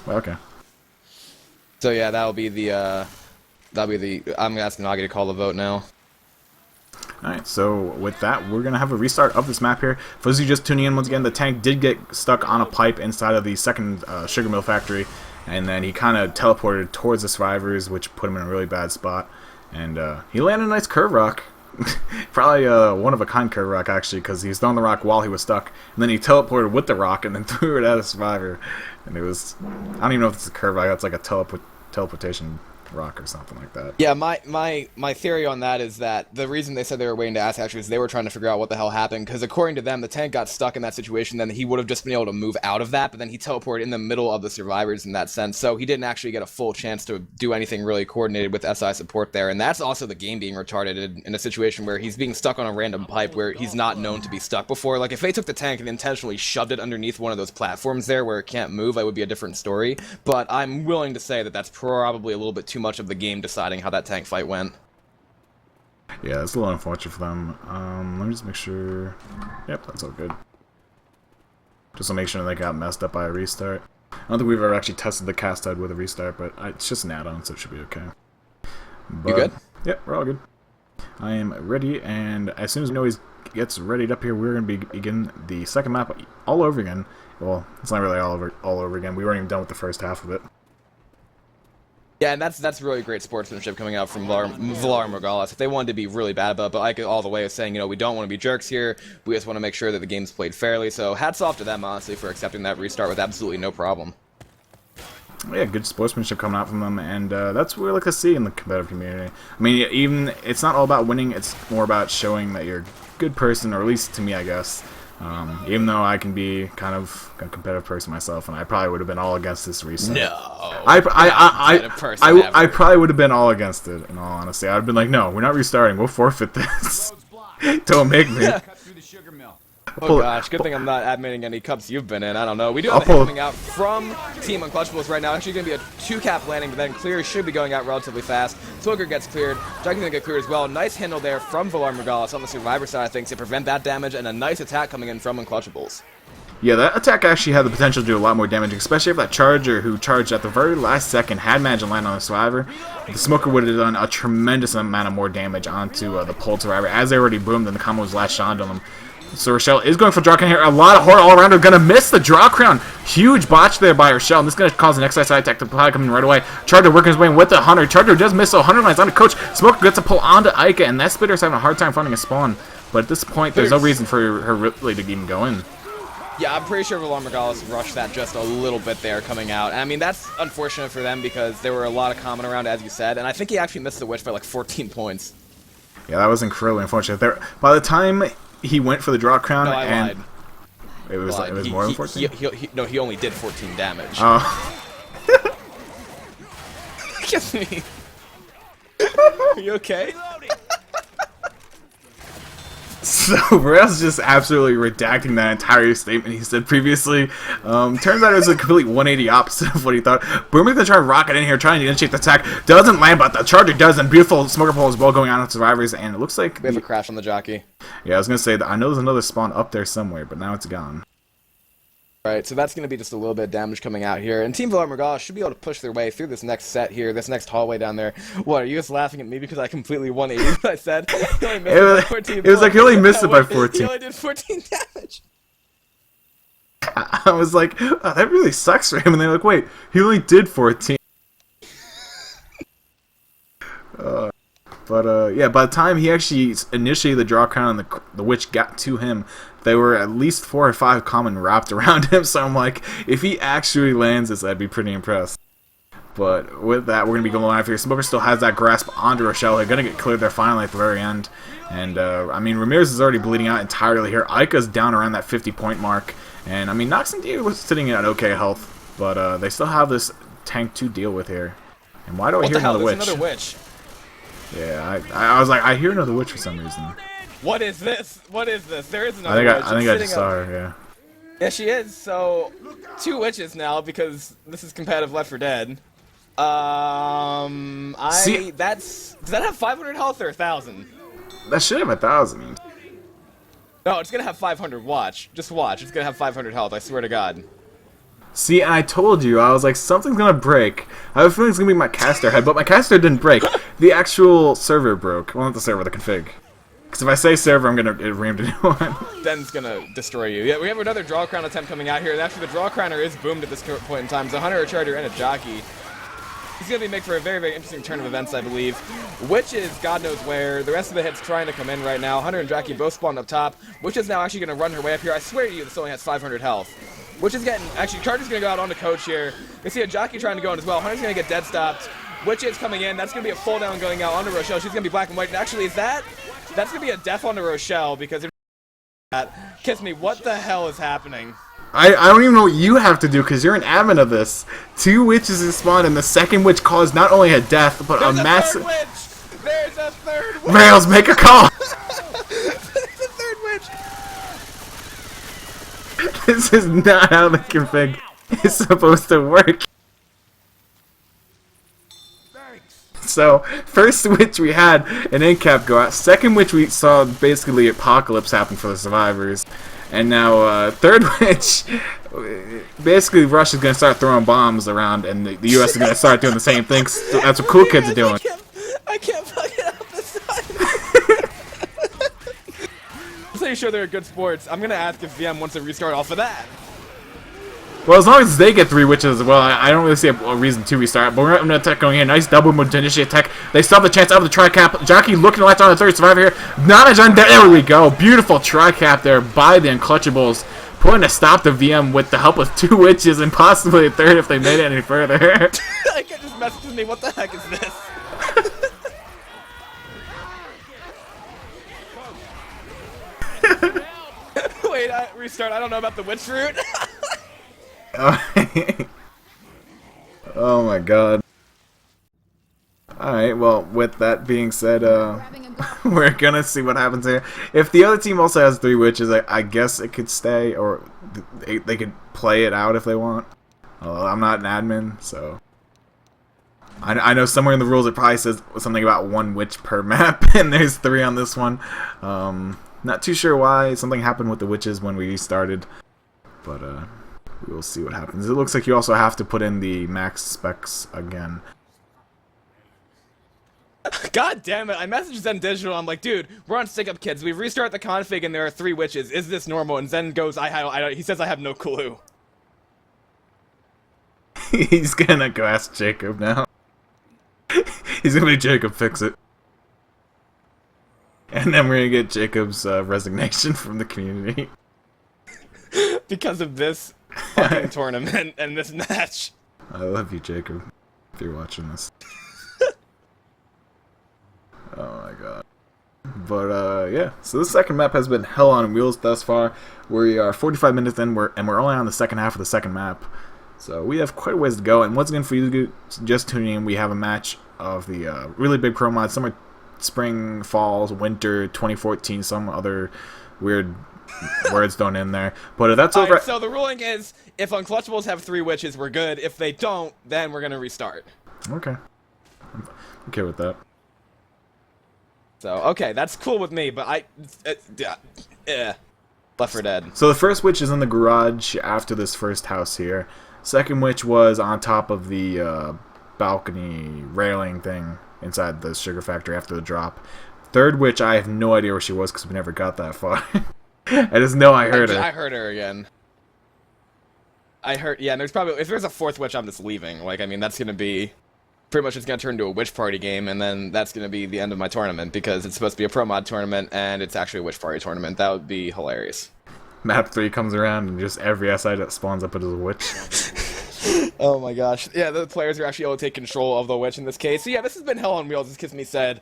[SPEAKER 3] Okay.
[SPEAKER 1] So yeah, that'll be the, I'm asking Nagi to call the vote now.
[SPEAKER 3] Alright, so with that, we're going to have a restart of this map here. For those of you just tuning in, once again, the tank did get stuck on a pipe inside of the second sugar mill factory. And then he kind of teleported towards the survivors, which put him in a really bad spot. And he landed a nice curve rock. Probably one-of-a-kind curve rock, actually, because he was throwing the rock while he was stuck. And then he teleported with the rock and then threw it at a survivor. And it was... I don't even know if it's a curve rock. It's like a teleportation rock or something like that.
[SPEAKER 1] Yeah, my theory on that is that the reason they said they were waiting to ask actually is they were trying to figure out what the hell happened, because according to them, the tank got stuck in that situation, then he would have just been able to move out of that, but then he teleported in the middle of the survivors in that sense, so he didn't actually get a full chance to do anything really coordinated with SI support there, and that's also the game being retarded in a situation where he's being stuck on a random pipe where he's not known to be stuck before. Like, if they took the tank and intentionally shoved it underneath one of those platforms there where it can't move, that would be a different story, but I'm willing to say that that's probably a little bit too much of the game deciding how that tank fight went.
[SPEAKER 3] Yeah, that's a little unfortunate for them. Let me just make sure... Yep, that's all good. Just to make sure they got messed up by a restart. I don't think we've ever actually tested the cast HUD with a restart, but it's just an add-on, so it should be okay. But,
[SPEAKER 1] you good?
[SPEAKER 3] Yep, we're all good. I am ready, and as soon as we know he gets readied up here, we're going to begin the second map all over again. Well, it's not really all over again. We weren't even done with the first half of it.
[SPEAKER 1] Yeah, and that's really great sportsmanship coming out from Valar Morgulis. If they wanted to be really bad about it, but like all the way of saying, you know, we don't want to be jerks here, we just want to make sure that the game's played fairly, so hats off to them, honestly, for accepting that restart with absolutely no problem.
[SPEAKER 3] Yeah, good sportsmanship coming out from them, and that's what we like to see in the competitive community. I mean, even it's not all about winning; it's more about showing that you're a good person, or at least to me, I guess. Even though I can be kind of a competitive person myself, and I probably would have been all against this recently.
[SPEAKER 1] No.
[SPEAKER 3] I probably would have been all against it. In all honesty, I'd have been like, "No, we're not restarting. We'll forfeit this. Don't make me."
[SPEAKER 1] Oh gosh, good thing I'm not admitting any cups you've been in. I don't know. We do have a hit coming out from Team Unclutchables right now. Actually going to be a 2-cap landing, but then clear should be going out relatively fast. Smoker gets cleared. Jockey's going to get cleared as well. Nice handle there from Valar Morgulis on the survivor side of things to prevent that damage, and a nice attack coming in from Unclutchables.
[SPEAKER 3] Yeah, that attack actually had the potential to do a lot more damage, especially if that charger who charged at the very last second had managed to land on the survivor. The smoker would have done a tremendous amount of more damage onto the pulled survivor, as they already boomed and the combo was latched onto them. So Rochelle is going for draw crown here. A lot of horror all around her. Gonna miss the draw crown. Huge botch there by Rochelle. And this is gonna cause an XI side attack to probably come in right away. Charger working his way in with the Hunter. Charger does miss, so Hunter lands on the coach. Smoker gets a pull onto Ica, and that Spitter's having a hard time finding a spawn. But at this point, there's no reason for her really to even go in.
[SPEAKER 1] Yeah, I'm pretty sure Valar Morgulis rushed that just a little bit there coming out. And I mean, that's unfortunate for them because there were a lot of common around, as you said. And I think he actually missed the witch by like 14 points.
[SPEAKER 3] Yeah, that was incredibly unfortunate. By the time he went for the draw crown,
[SPEAKER 1] no, I
[SPEAKER 3] and
[SPEAKER 1] lied.
[SPEAKER 3] It was more than 14?
[SPEAKER 1] No, he only did 14 damage.
[SPEAKER 3] Oh.
[SPEAKER 1] Kiss me. Are you okay?
[SPEAKER 3] So, Rail's just absolutely redacting that entire statement he said previously. Turns out it was a complete 180 opposite of what he thought. Boomer's gonna try to rocket in here, trying to initiate the attack. Doesn't land, but the charger does, and beautiful smoker pull as well going on with survivors, and it looks like...
[SPEAKER 1] We have a crash on the jockey.
[SPEAKER 3] Yeah, I was gonna say that I know there's another spawn up there somewhere, but now it's gone.
[SPEAKER 1] Alright, so that's going to be just a little bit of damage coming out here. And Team Valar Morgulis should be able to push their way through this next set here, this next hallway down there. What, are you just laughing at me because I completely 180 what I said?
[SPEAKER 3] It was like he only missed it by 14.
[SPEAKER 1] He only did 14 damage.
[SPEAKER 3] I was like, oh, that really sucks for him. And they're like, wait, he only did 14. Yeah, by the time he actually initiated the draw crown and the witch got to him, there were at least 4 or 5 common wrapped around him. So I'm like, if he actually lands this, I'd be pretty impressed. But with that, we're going to be going live here. Smoker still has that grasp onto Rochelle. They're going to get cleared there finally at the very end. And, I mean, Ramirez is already bleeding out entirely here. Ica's down around that 50-point mark. And, I mean, Nox and Dio was sitting at okay health. But they still have this tank to deal with here. And why do I hear another witch?
[SPEAKER 1] Another witch.
[SPEAKER 3] Yeah, I was like, I hear another witch for some reason.
[SPEAKER 1] What is this? What is this? There is another witch.
[SPEAKER 3] I think I just saw her, yeah.
[SPEAKER 1] Yeah, she is. So, 2 witches now because this is competitive Left 4 Dead.
[SPEAKER 3] See,
[SPEAKER 1] does that have 500 health or 1,000?
[SPEAKER 3] That should have 1,000.
[SPEAKER 1] No, it's gonna have 500. Watch. Just watch. It's gonna have 500 health. I swear to God.
[SPEAKER 3] See, and I told you, I was like, something's gonna break. I have a feeling it's gonna be my caster head, but my caster didn't break. The actual server broke. Well, not the server, the config. Because if I say server, I'm gonna rename to new one.
[SPEAKER 1] Den's gonna destroy you. Yeah, we have another draw crown attempt coming out here, and after the draw crowner is boomed at this point in time, it's a hunter, a charger, and a jockey. He's gonna be made for a very, very interesting turn of events, I believe. Which is God knows where. The rest of the hits trying to come in right now. Hunter and jockey both spawned up top. Which is now actually gonna run her way up here. I swear to you, this only has 500 health. Which is getting, actually, Charger's gonna go out on the coach here. You see a jockey trying to go in as well. Hunter's gonna get dead stopped. Witch is coming in. That's gonna be a full down going out onto Rochelle. She's gonna be black and white. And actually, that's gonna be a death onto Rochelle because if that, kiss me, what the hell is happening?
[SPEAKER 3] I don't even know what you have to do because you're an admin of this. 2 witches have spawned, and the second witch caused not only a death but a massive.
[SPEAKER 1] There's a third witch.
[SPEAKER 3] Rails, make a call.
[SPEAKER 1] There's a third witch.
[SPEAKER 3] This is not how the config is supposed to work. So, first witch we had an end cap go out. Second witch we saw basically the apocalypse happen for the survivors. And now, third witch, basically Russia's going to start throwing bombs around and the US is going to start doing the same things. So that's what cool kids are doing.
[SPEAKER 1] I can't fuck it up this time. I'm pretty sure they're good sports. I'm going to ask if VM wants to restart off of that.
[SPEAKER 3] Well, as long as they get 3 witches as well, I don't really see a reason to restart. But we're going to attack going in. Nice double move to initiate attack. They still have the chance out of the tri-cap. Jockey looking to latch on the third survivor here. Not a done. There we go. Beautiful tri-cap there by the Unclutchables. putting a stop to VM with the help of 2 witches and possibly a 3rd if they made it any further.
[SPEAKER 1] I can just message me. What the heck is this? Wait, restart. I don't know about the witch route.
[SPEAKER 3] Oh my god. Alright, well, with that being said, we're gonna see what happens here. If the other team also has 3 witches, I guess it could stay, or they could play it out if they want. I'm not an admin, so... I know somewhere in the rules it probably says something about 1 witch per map, and there's 3 on this one. Not too sure why. Something happened with the witches when we restarted, but we will see what happens. It looks like you also have to put in the max specs again.
[SPEAKER 1] God damn it, I messaged Zen Digital, I'm like, dude, we're on Stick Up Kids, we restart the config and there are 3 witches, is this normal? And Zen goes, he says I have no clue.
[SPEAKER 3] He's gonna go ask Jacob now. He's gonna make Jacob fix it. And then we're gonna get Jacob's resignation from the community.
[SPEAKER 1] Because of this fucking tournament and this match.
[SPEAKER 3] I love you, Jacob, if you're watching this. Oh my god. But yeah, so the second map has been hell on wheels thus far. We are 45 minutes in, and we're only on the second half of the second map. So we have quite a ways to go. And once again, for you just tuning in, we have a match of the really big pro mod, summer, spring, fall, winter 2014, some other weird words thrown in there. But that's over.
[SPEAKER 1] Right, so the ruling is, if Unclutchables have 3 witches, we're good. If they don't, then we're gonna restart.
[SPEAKER 3] Okay. I'm okay with that.
[SPEAKER 1] So, okay, that's cool with me, but Left 4 Dead.
[SPEAKER 3] So the first witch is in the garage after this first house here. Second witch was on top of the balcony railing thing inside the sugar factory after the drop. Third witch, I have no idea where she was because we never got that far. I just know I heard her.
[SPEAKER 1] I heard her again. Yeah, and there's probably, if there's a 4th witch, I'm just leaving. Like, I mean, that's gonna be... Pretty much it's going to turn into a witch party game, and then that's going to be the end of my tournament, because it's supposed to be a pro mod tournament, and it's actually a witch party tournament. That would be hilarious.
[SPEAKER 3] Map 3 comes around, and just every SI that spawns up as a witch.
[SPEAKER 1] Oh my gosh. Yeah, the players are actually able to take control of the witch in this case. So yeah, this has been hell on wheels, as Kiss Me said.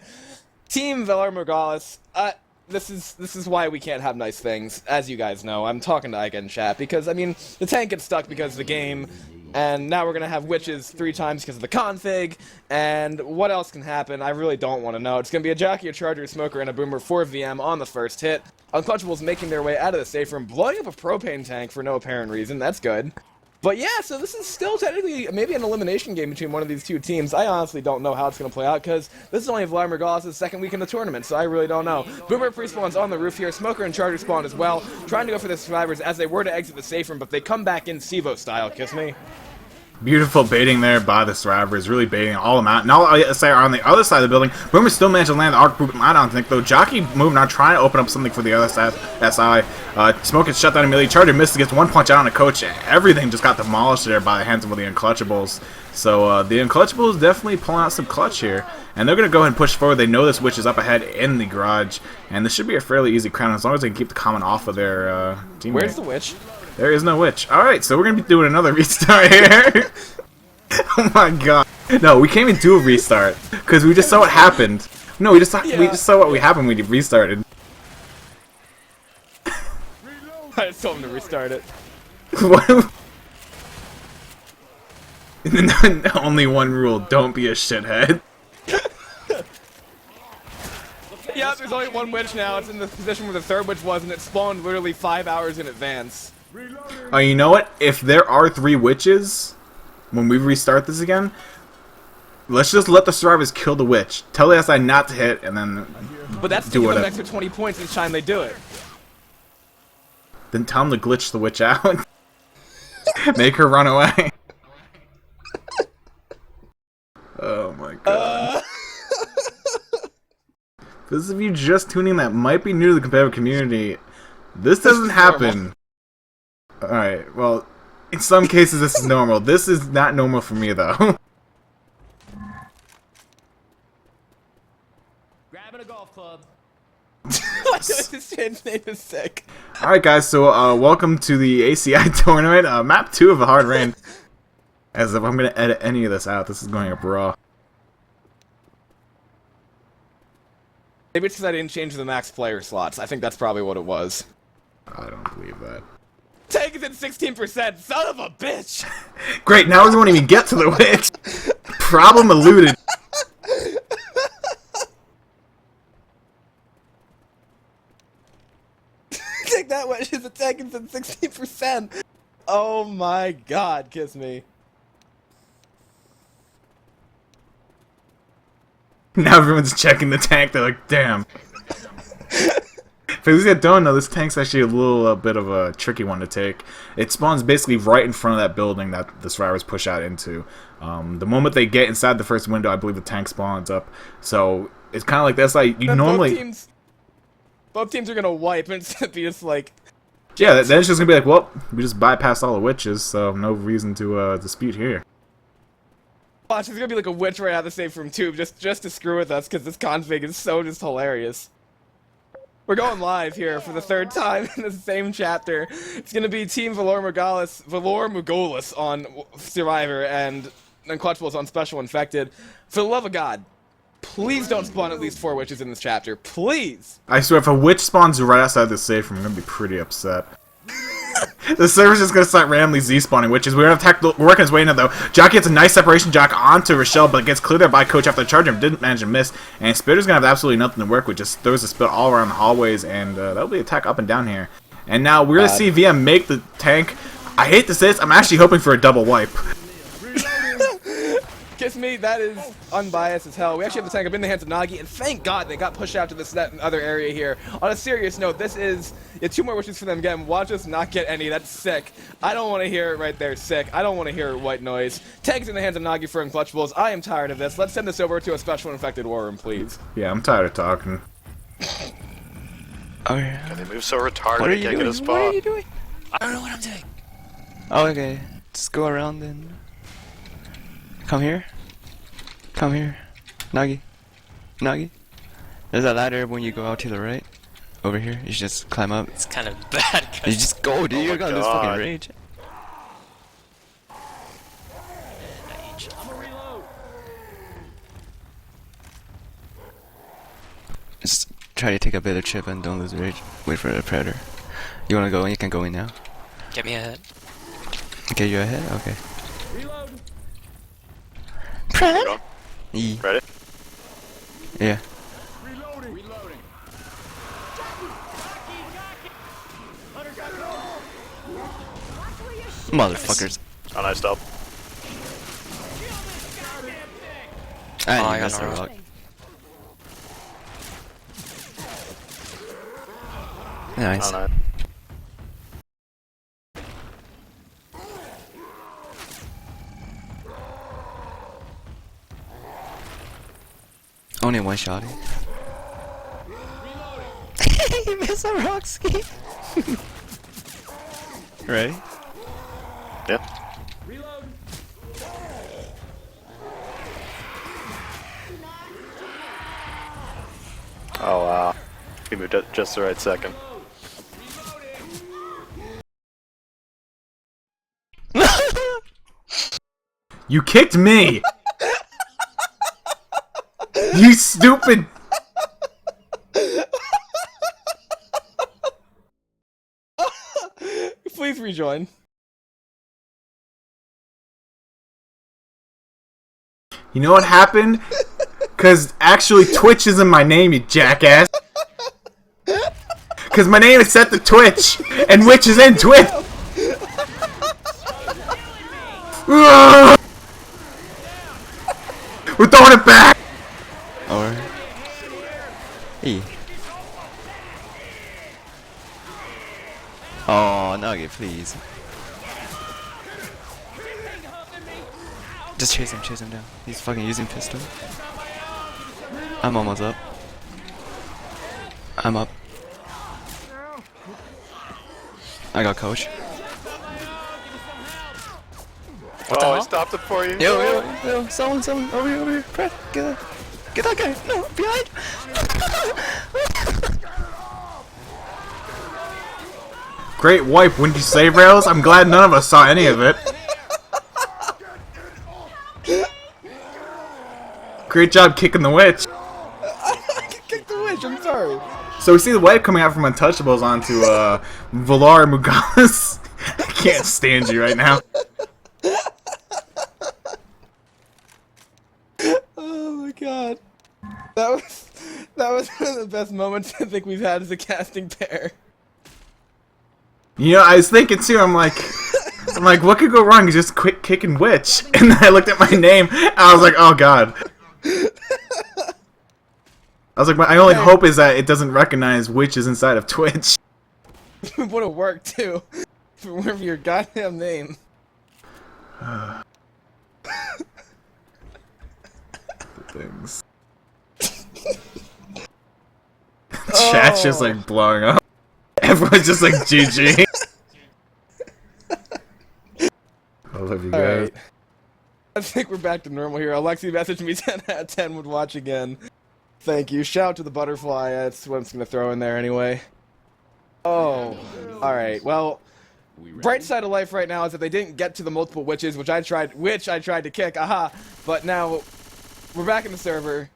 [SPEAKER 1] Team Valar Morgulis, this is why we can't have nice things, as you guys know. I'm talking to Ike in chat, because, I mean, the tank gets stuck because of the game, and now we're going to have witches 3 times because of the config, and what else can happen? I really don't want to know. It's going to be a jockey, a charger, a smoker, and a boomer for VM on the first hit. Unclutchables making their way out of the safe room, blowing up a propane tank for no apparent reason. That's good. But yeah, so this is still technically maybe an elimination game between one of these 2 teams. I honestly don't know how it's going to play out, because this is only Valar Morgulis' second week in the tournament, so I really don't know. Boomer pre-spawns on the roof here, Smoker and Charger spawn as well, trying to go for the survivors as they were to exit the safe room, but they come back in Sivo style, Kiss Me.
[SPEAKER 3] Beautiful baiting there by the survivors, really baiting all of them out. And all SI are on the other side of the building. Boomer still managed to land the arc boot I don't think, though. Jockey moving on, trying to open up something for the other side. SI. Smoke gets shut down immediately. Charger misses, gets 1 punch out on a coach. Everything just got demolished there by the hands of the Unclutchables. So the Unclutchables definitely pulling out some clutch here. And they're going to go ahead and push forward. They know this witch is up ahead in the garage. And this should be a fairly easy crown as long as they can keep the comment off of their teammate.
[SPEAKER 1] Where's the witch?
[SPEAKER 3] There is no witch. Alright, so we're going to be doing another restart here. Oh my god. No, we can't even do a restart. Because we just saw what happened. No, we just saw what happened when we restarted.
[SPEAKER 1] I just told him to restart it.
[SPEAKER 3] What? Only one rule, don't be a shithead.
[SPEAKER 1] Yeah, there's only 1 witch now. It's in the position where the 3rd witch was, and it spawned literally 5 hours in advance.
[SPEAKER 3] Oh, you know what? If there are 3 witches, when we restart this again, let's just let the survivors kill the witch. Tell the SI not to hit, and then
[SPEAKER 1] But that's to give them an extra 20 points each time they do it.
[SPEAKER 3] Then tell them to glitch the witch out. Make her run away. Oh my god. For those of you just tuning in that might be new to the competitive community, this doesn't happen. Alright, well, in some cases this is normal. This is not normal for me, though.
[SPEAKER 1] Grabbing a golf club. Why did I just change name to sick?
[SPEAKER 3] Alright guys, so welcome to the ACI tournament, map 2 of the Hard Rain. As if I'm gonna edit any of this out, this is going up raw.
[SPEAKER 1] Maybe it's because I didn't change the max player slots. I think that's probably what it was.
[SPEAKER 3] I don't believe that.
[SPEAKER 1] Tank is at 16%, son of a bitch!
[SPEAKER 3] Great, now we won't even get to the witch! Problem eluded.
[SPEAKER 1] Take that witch, his attack is at 16%! Oh my god, kiss me.
[SPEAKER 3] Now everyone's checking the tank, they're like, damn. For those that don't know, this tank's actually a little bit of a tricky one to take. It spawns basically right in front of that building that the survivors push out into. The moment they get inside the first window, I believe the tank spawns up. So it's kind of like this. Like you normally,
[SPEAKER 1] both teams are gonna wipe, and it's gonna be just like,
[SPEAKER 3] yeah. Then it's just gonna be like, well, we just bypassed all the witches, so no reason to dispute here.
[SPEAKER 1] watch, there's gonna be like a witch right out of the safe room too, just to screw with us, because this config is so just hilarious. We're going live here for the third time in the same chapter. It's gonna be Team Valar Morgulis on Survivor and Unclutchables on Special Infected. For the love of God, please don't spawn at least 4 witches in this chapter. Please!
[SPEAKER 3] I swear, if a witch spawns right outside the safe room, I'm gonna be pretty upset. The server's just gonna start randomly Z-spawning witches. We're working his way in though. Jock gets a nice separation jock onto Rochelle, but gets cleared there by Coach after the charge him. Didn't manage to miss. And Spitter's gonna have absolutely nothing to work with. Just throws a spit all around the hallways, and that'll be attack up and down here. And now we're gonna see VM make the tank. I hate to say this, I'm actually hoping for a double wipe.
[SPEAKER 1] Kiss me, that is unbiased as hell. We actually have the tank up in the hands of Nagi, and thank God they got pushed out to this other area here. On a serious note, this is 2 more wishes for them again. Watch us not get any. That's sick. I don't want to hear it right there. Sick. I don't want to hear white noise. Tank's in the hands of Nagi for Unclutchables. I am tired of this. Let's send this over to a special infected war room, please.
[SPEAKER 3] Yeah, I'm tired of talking.
[SPEAKER 4] Oh yeah.
[SPEAKER 6] They move so retarded.
[SPEAKER 4] What are
[SPEAKER 6] They
[SPEAKER 4] you
[SPEAKER 6] can't
[SPEAKER 4] doing?
[SPEAKER 6] get a spot.
[SPEAKER 4] What are you doing?
[SPEAKER 5] I don't know what I'm doing.
[SPEAKER 4] Oh, okay. Just go around and come here. Come here. Nagi. Nagi. There's a ladder when you go out to the right. Over here. You should just climb up.
[SPEAKER 5] It's kind of bad.
[SPEAKER 4] You just go, dude.
[SPEAKER 6] Oh
[SPEAKER 4] You're
[SPEAKER 6] my
[SPEAKER 4] gonna this
[SPEAKER 6] God.
[SPEAKER 4] fucking rage. Just try to take a bit of chip and don't lose rage. Wait for the predator. You wanna go in? You can go in now.
[SPEAKER 5] Get me ahead.
[SPEAKER 4] Okay, you ahead? Okay.
[SPEAKER 6] Go.
[SPEAKER 4] E.
[SPEAKER 6] Ready?
[SPEAKER 4] Yeah. Motherfuckers.
[SPEAKER 6] Oh, nice stop.
[SPEAKER 5] I got
[SPEAKER 4] missed the
[SPEAKER 5] no
[SPEAKER 4] rock. Nice.
[SPEAKER 6] Oh, nice.
[SPEAKER 4] Only one shot. He missed a rock ski. Ready?
[SPEAKER 6] Yeah. Oh wow. He moved at just the right second.
[SPEAKER 3] You kicked me! You stupid!
[SPEAKER 1] Please rejoin.
[SPEAKER 3] You know what happened? Cause actually Twitch isn't my name, you jackass. Cause my name is set to Twitch, and Witch is in Twitch. We're throwing it back.
[SPEAKER 4] Or E. Oh, Nugget, please. Just chase him down. He's fucking using pistol. I'm almost up. I'm up. I got coach.
[SPEAKER 6] Oh, I stopped it for you.
[SPEAKER 4] Yo, someone, over here, Fred, get that guy, no, behind!
[SPEAKER 3] Great wipe, wouldn't you say, Rails? I'm glad none of us saw any of it. Great job kicking the witch.
[SPEAKER 1] Kick the witch, I'm sorry.
[SPEAKER 3] So we see the wipe coming out from Unclutchables onto Valar Morgulis. I can't stand you right now.
[SPEAKER 1] Oh my god. That was one of the best moments I think we've had as a casting pair.
[SPEAKER 3] You know, I was thinking too, I'm like, what could go wrong? He's just quick kicking witch. And then I looked at my name, and I was like, oh god. I was like, my only hope is that it doesn't recognize witches inside of Twitch.
[SPEAKER 1] It would have worked too. For your goddamn name.
[SPEAKER 3] Things. Chat's just like blowing up. Everyone's just like GG. I love you guys.
[SPEAKER 1] Right. I think we're back to normal here. Alexi messaged me 10 out of 10 would watch again. Thank you. Shout out to the butterfly. That's what I'm just gonna throw in there anyway. Oh, alright. Well, bright side of life right now is that they didn't get to the multiple witches, which I tried to kick. Aha! But now we're back in the server.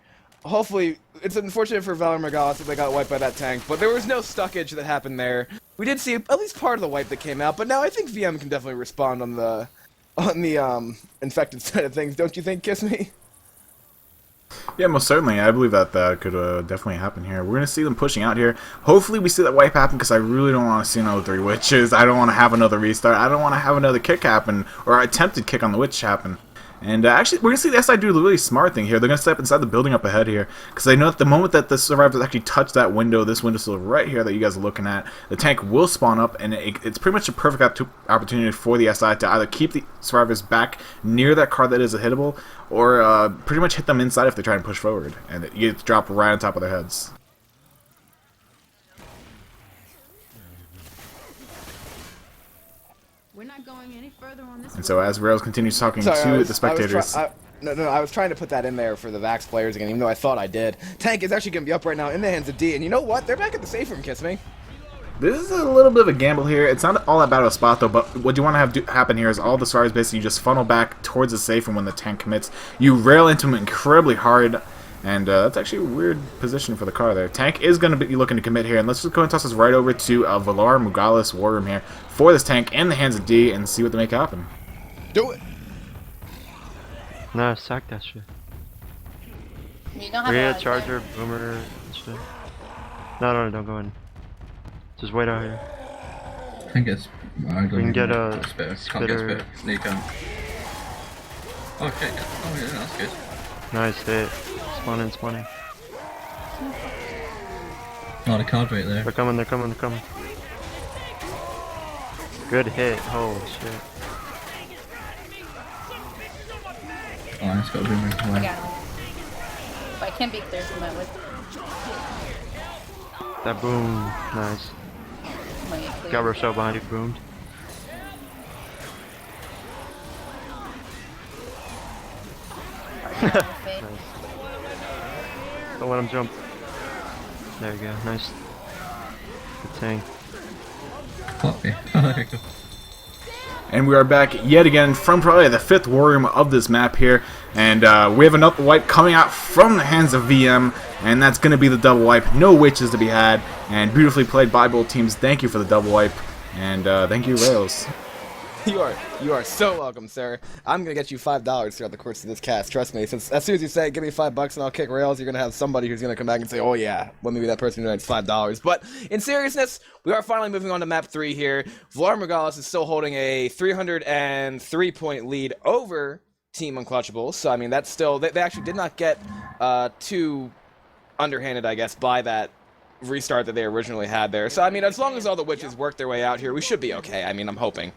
[SPEAKER 1] Hopefully, it's unfortunate for Valar Morgulis that they got wiped by that tank, but there was no stuckage that happened there. We did see at least part of the wipe that came out, but now I think VM can definitely respond on the infected side of things. Don't you think, Kiss Me?
[SPEAKER 3] Yeah, most certainly. I believe that could definitely happen here. We're going to see them pushing out here. Hopefully we see that wipe happen, because I really don't want to see another 3 witches. I don't want to have another restart. I don't want to have another kick happen, or attempted kick on the witch happen. And actually, we're going to see the SI do the really smart thing here. They're going to step inside the building up ahead here, because they know that the moment that the survivors actually touch that window, this windowsill right here that you guys are looking at, the tank will spawn up, and it's pretty much a perfect opportunity for the SI to either keep the survivors back near that car that is hittable, or pretty much hit them inside if they try and push forward, and you get dropped right on top of their heads.
[SPEAKER 7] We're not going any further on this.
[SPEAKER 3] And so as Rails continues talking
[SPEAKER 1] Sorry,
[SPEAKER 3] to the spectators...
[SPEAKER 1] I was trying to put that in there for the Vax players again, even though I thought I did. Tank is actually going to be up right now in the hands of D, and you know what? They're back at the safe room, Kiss Me.
[SPEAKER 3] This is a little bit of a gamble here. It's not all that bad of a spot, though, but what you want to have happen here is all the survivors basically just funnel back towards the safe room when the tank commits. You rail into him incredibly hard, and that's actually a weird position for the car there. Tank is going to be looking to commit here, and let's just go and toss this right over to Valar Morgulis war room here for this tank in the hands of D and see what they make happen.
[SPEAKER 1] Do it!
[SPEAKER 4] No, sack that shit.
[SPEAKER 8] You don't have
[SPEAKER 4] Rhea,
[SPEAKER 8] a
[SPEAKER 4] charger, boomer, and shit. No, don't go in. Just wait out here.
[SPEAKER 9] I think it's...
[SPEAKER 4] We can get a
[SPEAKER 9] spitter. Can't get a
[SPEAKER 4] spitter.
[SPEAKER 9] spitter. Sneak on. Oh shit, yeah. Oh yeah, that's good.
[SPEAKER 4] Nice hit. Spawning.
[SPEAKER 9] Oh, the card right there.
[SPEAKER 4] They're coming. Good hit. Holy shit.
[SPEAKER 9] Oh, it's got a boomerang.
[SPEAKER 8] I
[SPEAKER 9] Wow.
[SPEAKER 8] got him. But I can't be clear from that with
[SPEAKER 4] That boom. Nice.
[SPEAKER 8] my clear.
[SPEAKER 4] Got Rochelle behind you. Boomed.
[SPEAKER 8] Okay.
[SPEAKER 4] Don't let him jump. There you go. Nice. Good tank.
[SPEAKER 9] Fuck me. Okay, cool.
[SPEAKER 3] And we are back yet again from probably the 5th war room of this map here. And we have another wipe coming out from the hands of VM. And that's going to be the double wipe. No witches to be had. And beautifully played by both teams. Thank you for the double wipe. And thank you, Rails.
[SPEAKER 1] You are so welcome, sir. I'm gonna get you $5 throughout the course of this cast. Trust me. Since as soon as you say, "Give me $5 and I'll kick Rails," you're gonna have somebody who's gonna come back and say, "Oh yeah, let me be that person who donates $5." But in seriousness, we are finally moving on to map 3 here. Valar Morgulis is still holding a 303-point lead over Team Unclutchables. So I mean, that's still they actually did not get too underhanded, I guess, by that restart that they originally had there. So I mean, as long as all the witches work their way out here, we should be okay. I mean, I'm hoping.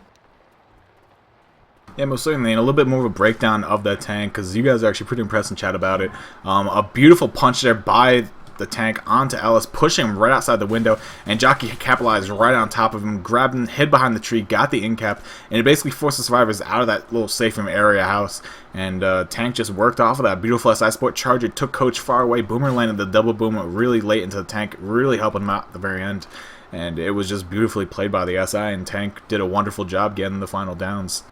[SPEAKER 3] Yeah, most certainly, and a little bit more of a breakdown of that tank, because you guys are actually pretty impressed in chat about it. A beautiful punch there by the tank onto Ellis, pushing him right outside the window, and Jockey capitalized right on top of him, grabbed him, hid behind the tree, got the in-cap, and it basically forced the survivors out of that little safe room area house, and tank just worked off of that. Beautiful SI Sport Charger, took Coach far away, Boomer landed the double boom really late into the tank, really helping him out at the very end. and it was just beautifully played by the SI, and Tank did a wonderful job getting the final downs.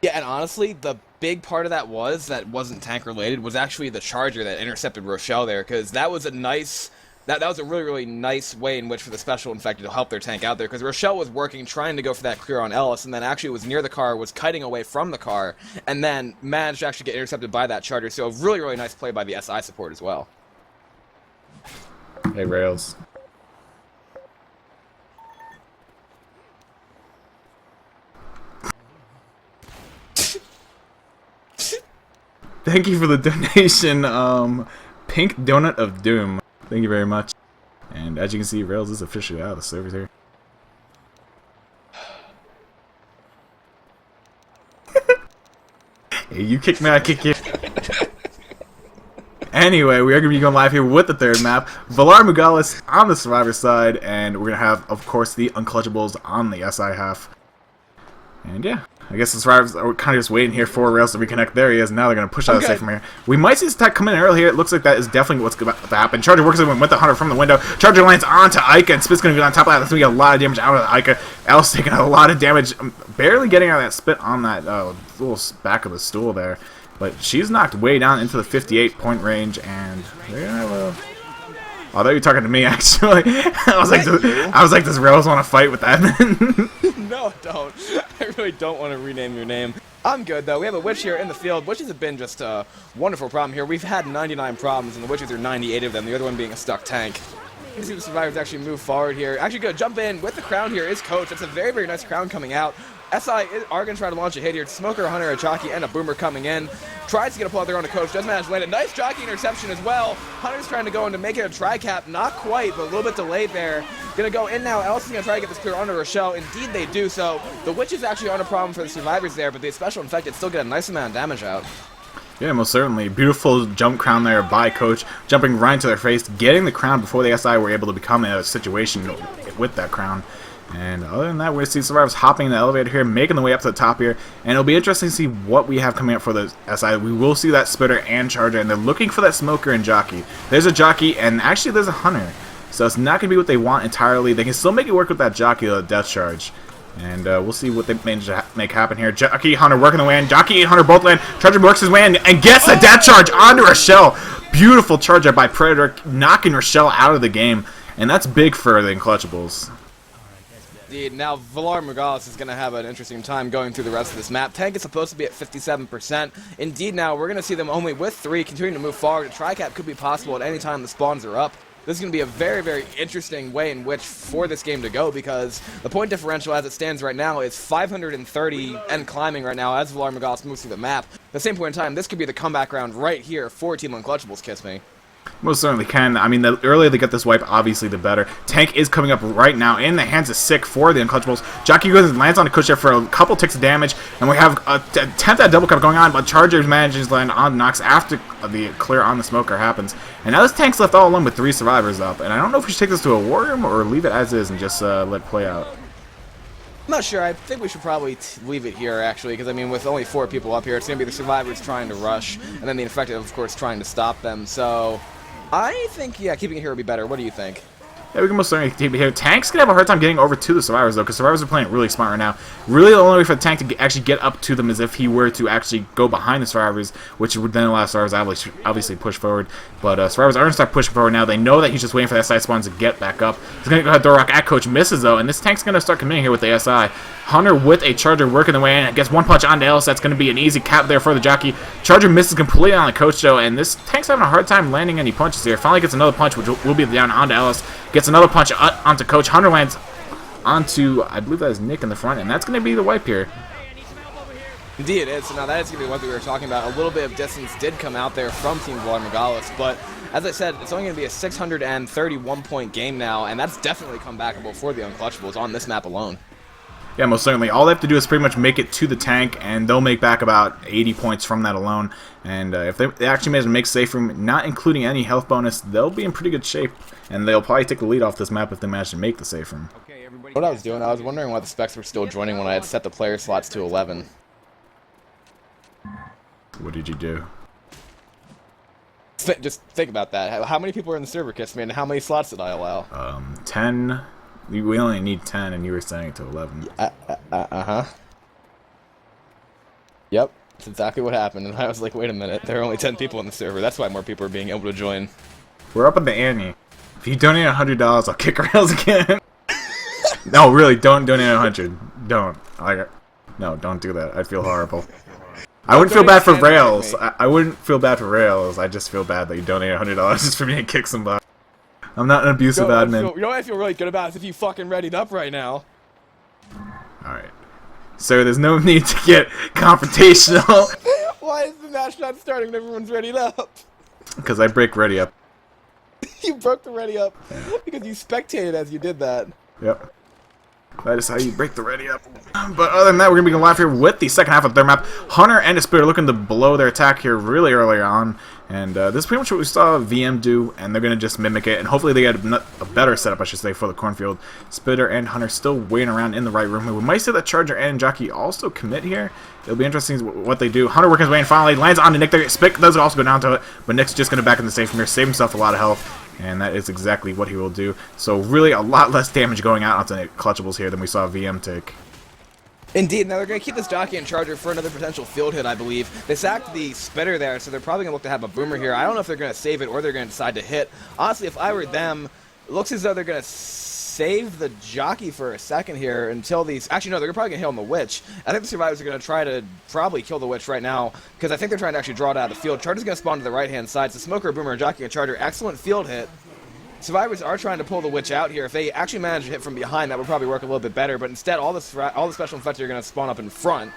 [SPEAKER 1] Yeah, and honestly, the big part of that wasn't tank related was actually the charger that intercepted Rochelle there, because that was a nice. That was a really, really nice way in which for the Special Infected to help their tank out there, because Rochelle was working, trying to go for that clear on Ellis, and then actually was near the car, was kiting away from the car, and then managed to actually get intercepted by that charger, so a really, really nice play by the SI support as well.
[SPEAKER 3] Hey, Rails. Thank you for the donation, Pink Donut of Doom. Thank you very much. And as you can see, Rails is officially out of the server here. Hey, you kick me, I kick you. Anyway, we are going to be going live here with the third map. Valar Morgulis on the Survivor side, and we're going to have, of course, the Unclutchables on the SI half. And yeah, I guess the Survivors are kind of just waiting here for Rails to reconnect. There he is. Now they're going to push out the safe from here. We might see this attack come in early here. It looks like that is definitely what's about to happen. Charger works with the Hunter from the window. Charger lands onto Ica, and Spit's going to get on top of that. That's going to get a lot of damage out of Ica. El's taking a lot of damage, barely getting out of that Spit on that little back of the stool there. But she's knocked way down into the 58-point range, and they're going to have a... Oh, I thought you were talking to me, actually. I was like, does Rails want to fight with that?
[SPEAKER 1] No, don't. I really don't want to rename your name. I'm good, though. We have a Witch here in the field. Witches have been just a wonderful problem here. We've had 99 problems, and the Witches are 98 of them, the other one being a stuck tank. You can see the Survivors actually move forward here. Actually, good. Jump in with the crown here is Coach. That's a very, very nice crown coming out. SI are going to try to launch a hit here. Smoker, a Hunter, a Jockey, and a Boomer coming in. Tries to get a pull out there on the Coach. Does manage to land a nice Jockey interception as well. Hunter's trying to go in to make it a tri-cap. Not quite, but a little bit delayed there. Going to go in now. Ellis is going to try to get this clear onto Rochelle. Indeed, they do so. The Witches actually aren't a problem for the Survivors there, but the Special Infected still get a nice amount of damage out.
[SPEAKER 3] Yeah, most certainly. Beautiful jump crown there by Coach, jumping right into their face, getting the crown before the SI were able to become in a situation with that crown. And other than that, we're going to see Survivors hopping in the elevator here, making the way up to the top here. And it'll be interesting to see what we have coming up for the SI. We will see that Spitter and Charger, and they're looking for that Smoker and Jockey. There's a Jockey, and actually there's a Hunter. So it's not going to be what they want entirely. They can still make it work with that Jockey, the Death Charge. And we'll see what they manage to make happen here. Jockey, Hunter working the way in. Jockey and Hunter both land. Charger works his way in and gets the Death Charge onto Rochelle. Beautiful charge up by Predator, knocking Rochelle out of the game. And that's big for the Unclutchables.
[SPEAKER 1] Indeed. Now, Valar Morgulis is going to have an interesting time going through the rest of this map. Tank is supposed to be at 57%. Indeed, now, we're going to see them only with 3, continuing to move forward. A tri-cap could be possible at any time the spawns are up. This is going to be a very, very interesting way in which for this game to go, because the point differential as it stands right now is 530 and climbing right now as Valar Morgulis moves through the map. At the same point in time, this could be the comeback round right here for Team Unclutchables, Kiss Me.
[SPEAKER 3] Most certainly can. I mean, the earlier they get this wipe, obviously the better. Tank is coming up right now in the hands of Sick for the Unclutchables. Jockey goes and lands on a Coach there for a couple ticks of damage, and we have a 10th at double cup going on, but Charger manages to land on Nox after the clear on the Smoker happens. And now this Tank's left all alone with 3 Survivors up, and I don't know if we should take this to a war room or leave it as is and just let it play out.
[SPEAKER 1] I'm not sure. I think we should probably leave it here, actually, because, I mean, with only 4 people up here, it's going to be the Survivors trying to rush, and then the Infected, of course, trying to stop them. So I think, yeah, keeping it here would be better. What do you think?
[SPEAKER 3] Yeah, we can most certainly keep it here. Tank's going to have a hard time getting over to the Survivors, though, because Survivors are playing it really smart right now. Really, the only way for the Tank to actually get up to them is if he were to actually go behind the Survivors, which would then allow Survivors obviously push forward. But Survivors are going to start pushing forward now. They know that he's just waiting for that side spawns to get back up. He's going to go ahead Door Rock at Coach, misses, though, and this Tank's going to start committing here with the SI. Hunter with a Charger working the way in. Gets one punch onto Ellis. That's going to be an easy cap there for the Jockey. Charger misses completely on the Coach, though, and this Tank's having a hard time landing any punches here. Finally gets another punch, which will be down onto Ellis. Gets another punch onto Coach. Hunter lands onto, I believe that is Nick in the front, and that's going to be the wipe here.
[SPEAKER 1] Indeed it is. So now that is going to be what we were talking about. A little bit of distance did come out there from Team Valar Morgulis, but as I said, it's only going to be a 631-point game now, and that's definitely comebackable for the Unclutchables on this map alone.
[SPEAKER 3] Yeah, most certainly. All they have to do is pretty much make it to the Tank, and they'll make back about 80 points from that alone. And if they actually manage to make safe room, not including any health bonus, they'll be in pretty good shape. And they'll probably take the lead off this map if they manage to make the safe room.
[SPEAKER 1] What I was doing, I was wondering why the specs were still joining when I had set the player slots to 11.
[SPEAKER 3] What did you do?
[SPEAKER 1] Just think about that. How many people are in the server, Kiss Me, and how many slots did I allow?
[SPEAKER 3] 10, We only need 10, and you were setting it to 11.
[SPEAKER 1] Uh-huh. Yep, that's exactly what happened, and I was like, wait a minute, there are only 10 people on the server, that's why more people are being able to join.
[SPEAKER 3] We're up at the ante. If you donate $100, I'll kick rails again. No, really, don't donate 100. Don't. No, don't do that. I'd feel horrible. I wouldn't feel bad for rails. I wouldn't feel bad for rails. I just feel bad that you donate $100 just for me to kick somebody. I'm not an abusive admin.
[SPEAKER 1] You know what I feel really good about is if you fucking readied up right now.
[SPEAKER 3] Alright. So there's no need to get confrontational.
[SPEAKER 1] Why is the match not starting when everyone's readied up?
[SPEAKER 3] Because I break ready up.
[SPEAKER 1] You broke the ready up because you spectated as you did that.
[SPEAKER 3] Yep. That is how you break the ready up. But other than that, we're going to be going live here with the second half of their map. Hunter and Spitter looking to blow their attack here really early on. And this is pretty much what we saw VM do, and they're going to just mimic it. And hopefully they get a better setup, I should say, for the cornfield. Spitter and Hunter still waiting around in the right room. We might see that Charger and Jockey also commit here. It'll be interesting what they do. Hunter working his way in finally, lands on to Nick there. Spick does also go down to it, but Nick's just going to back in the safe from here, save himself a lot of health. And that is exactly what he will do. So really a lot less damage going out onto Unclutchables here than we saw VM take.
[SPEAKER 1] Indeed, now they're going to keep this Jockey and Charger for another potential field hit, I believe. They sacked the Spitter there, so they're probably going to look to have a Boomer here. I don't know if they're going to save it or they're going to decide to hit. Honestly, if I were them, it looks as though they're going to save the Jockey for a second here until these... Actually, no, they're probably going to hit on the Witch. I think the Survivors are going to try to probably kill the Witch right now because I think they're trying to actually draw it out of the field. Charger's going to spawn to the right-hand side, so Smoker, Boomer, Jockey, and Charger, excellent field hit. Survivors are trying to pull the Witch out here. If they actually manage to hit from behind, that would probably work a little bit better. But instead, all the special effects are going to spawn up in front.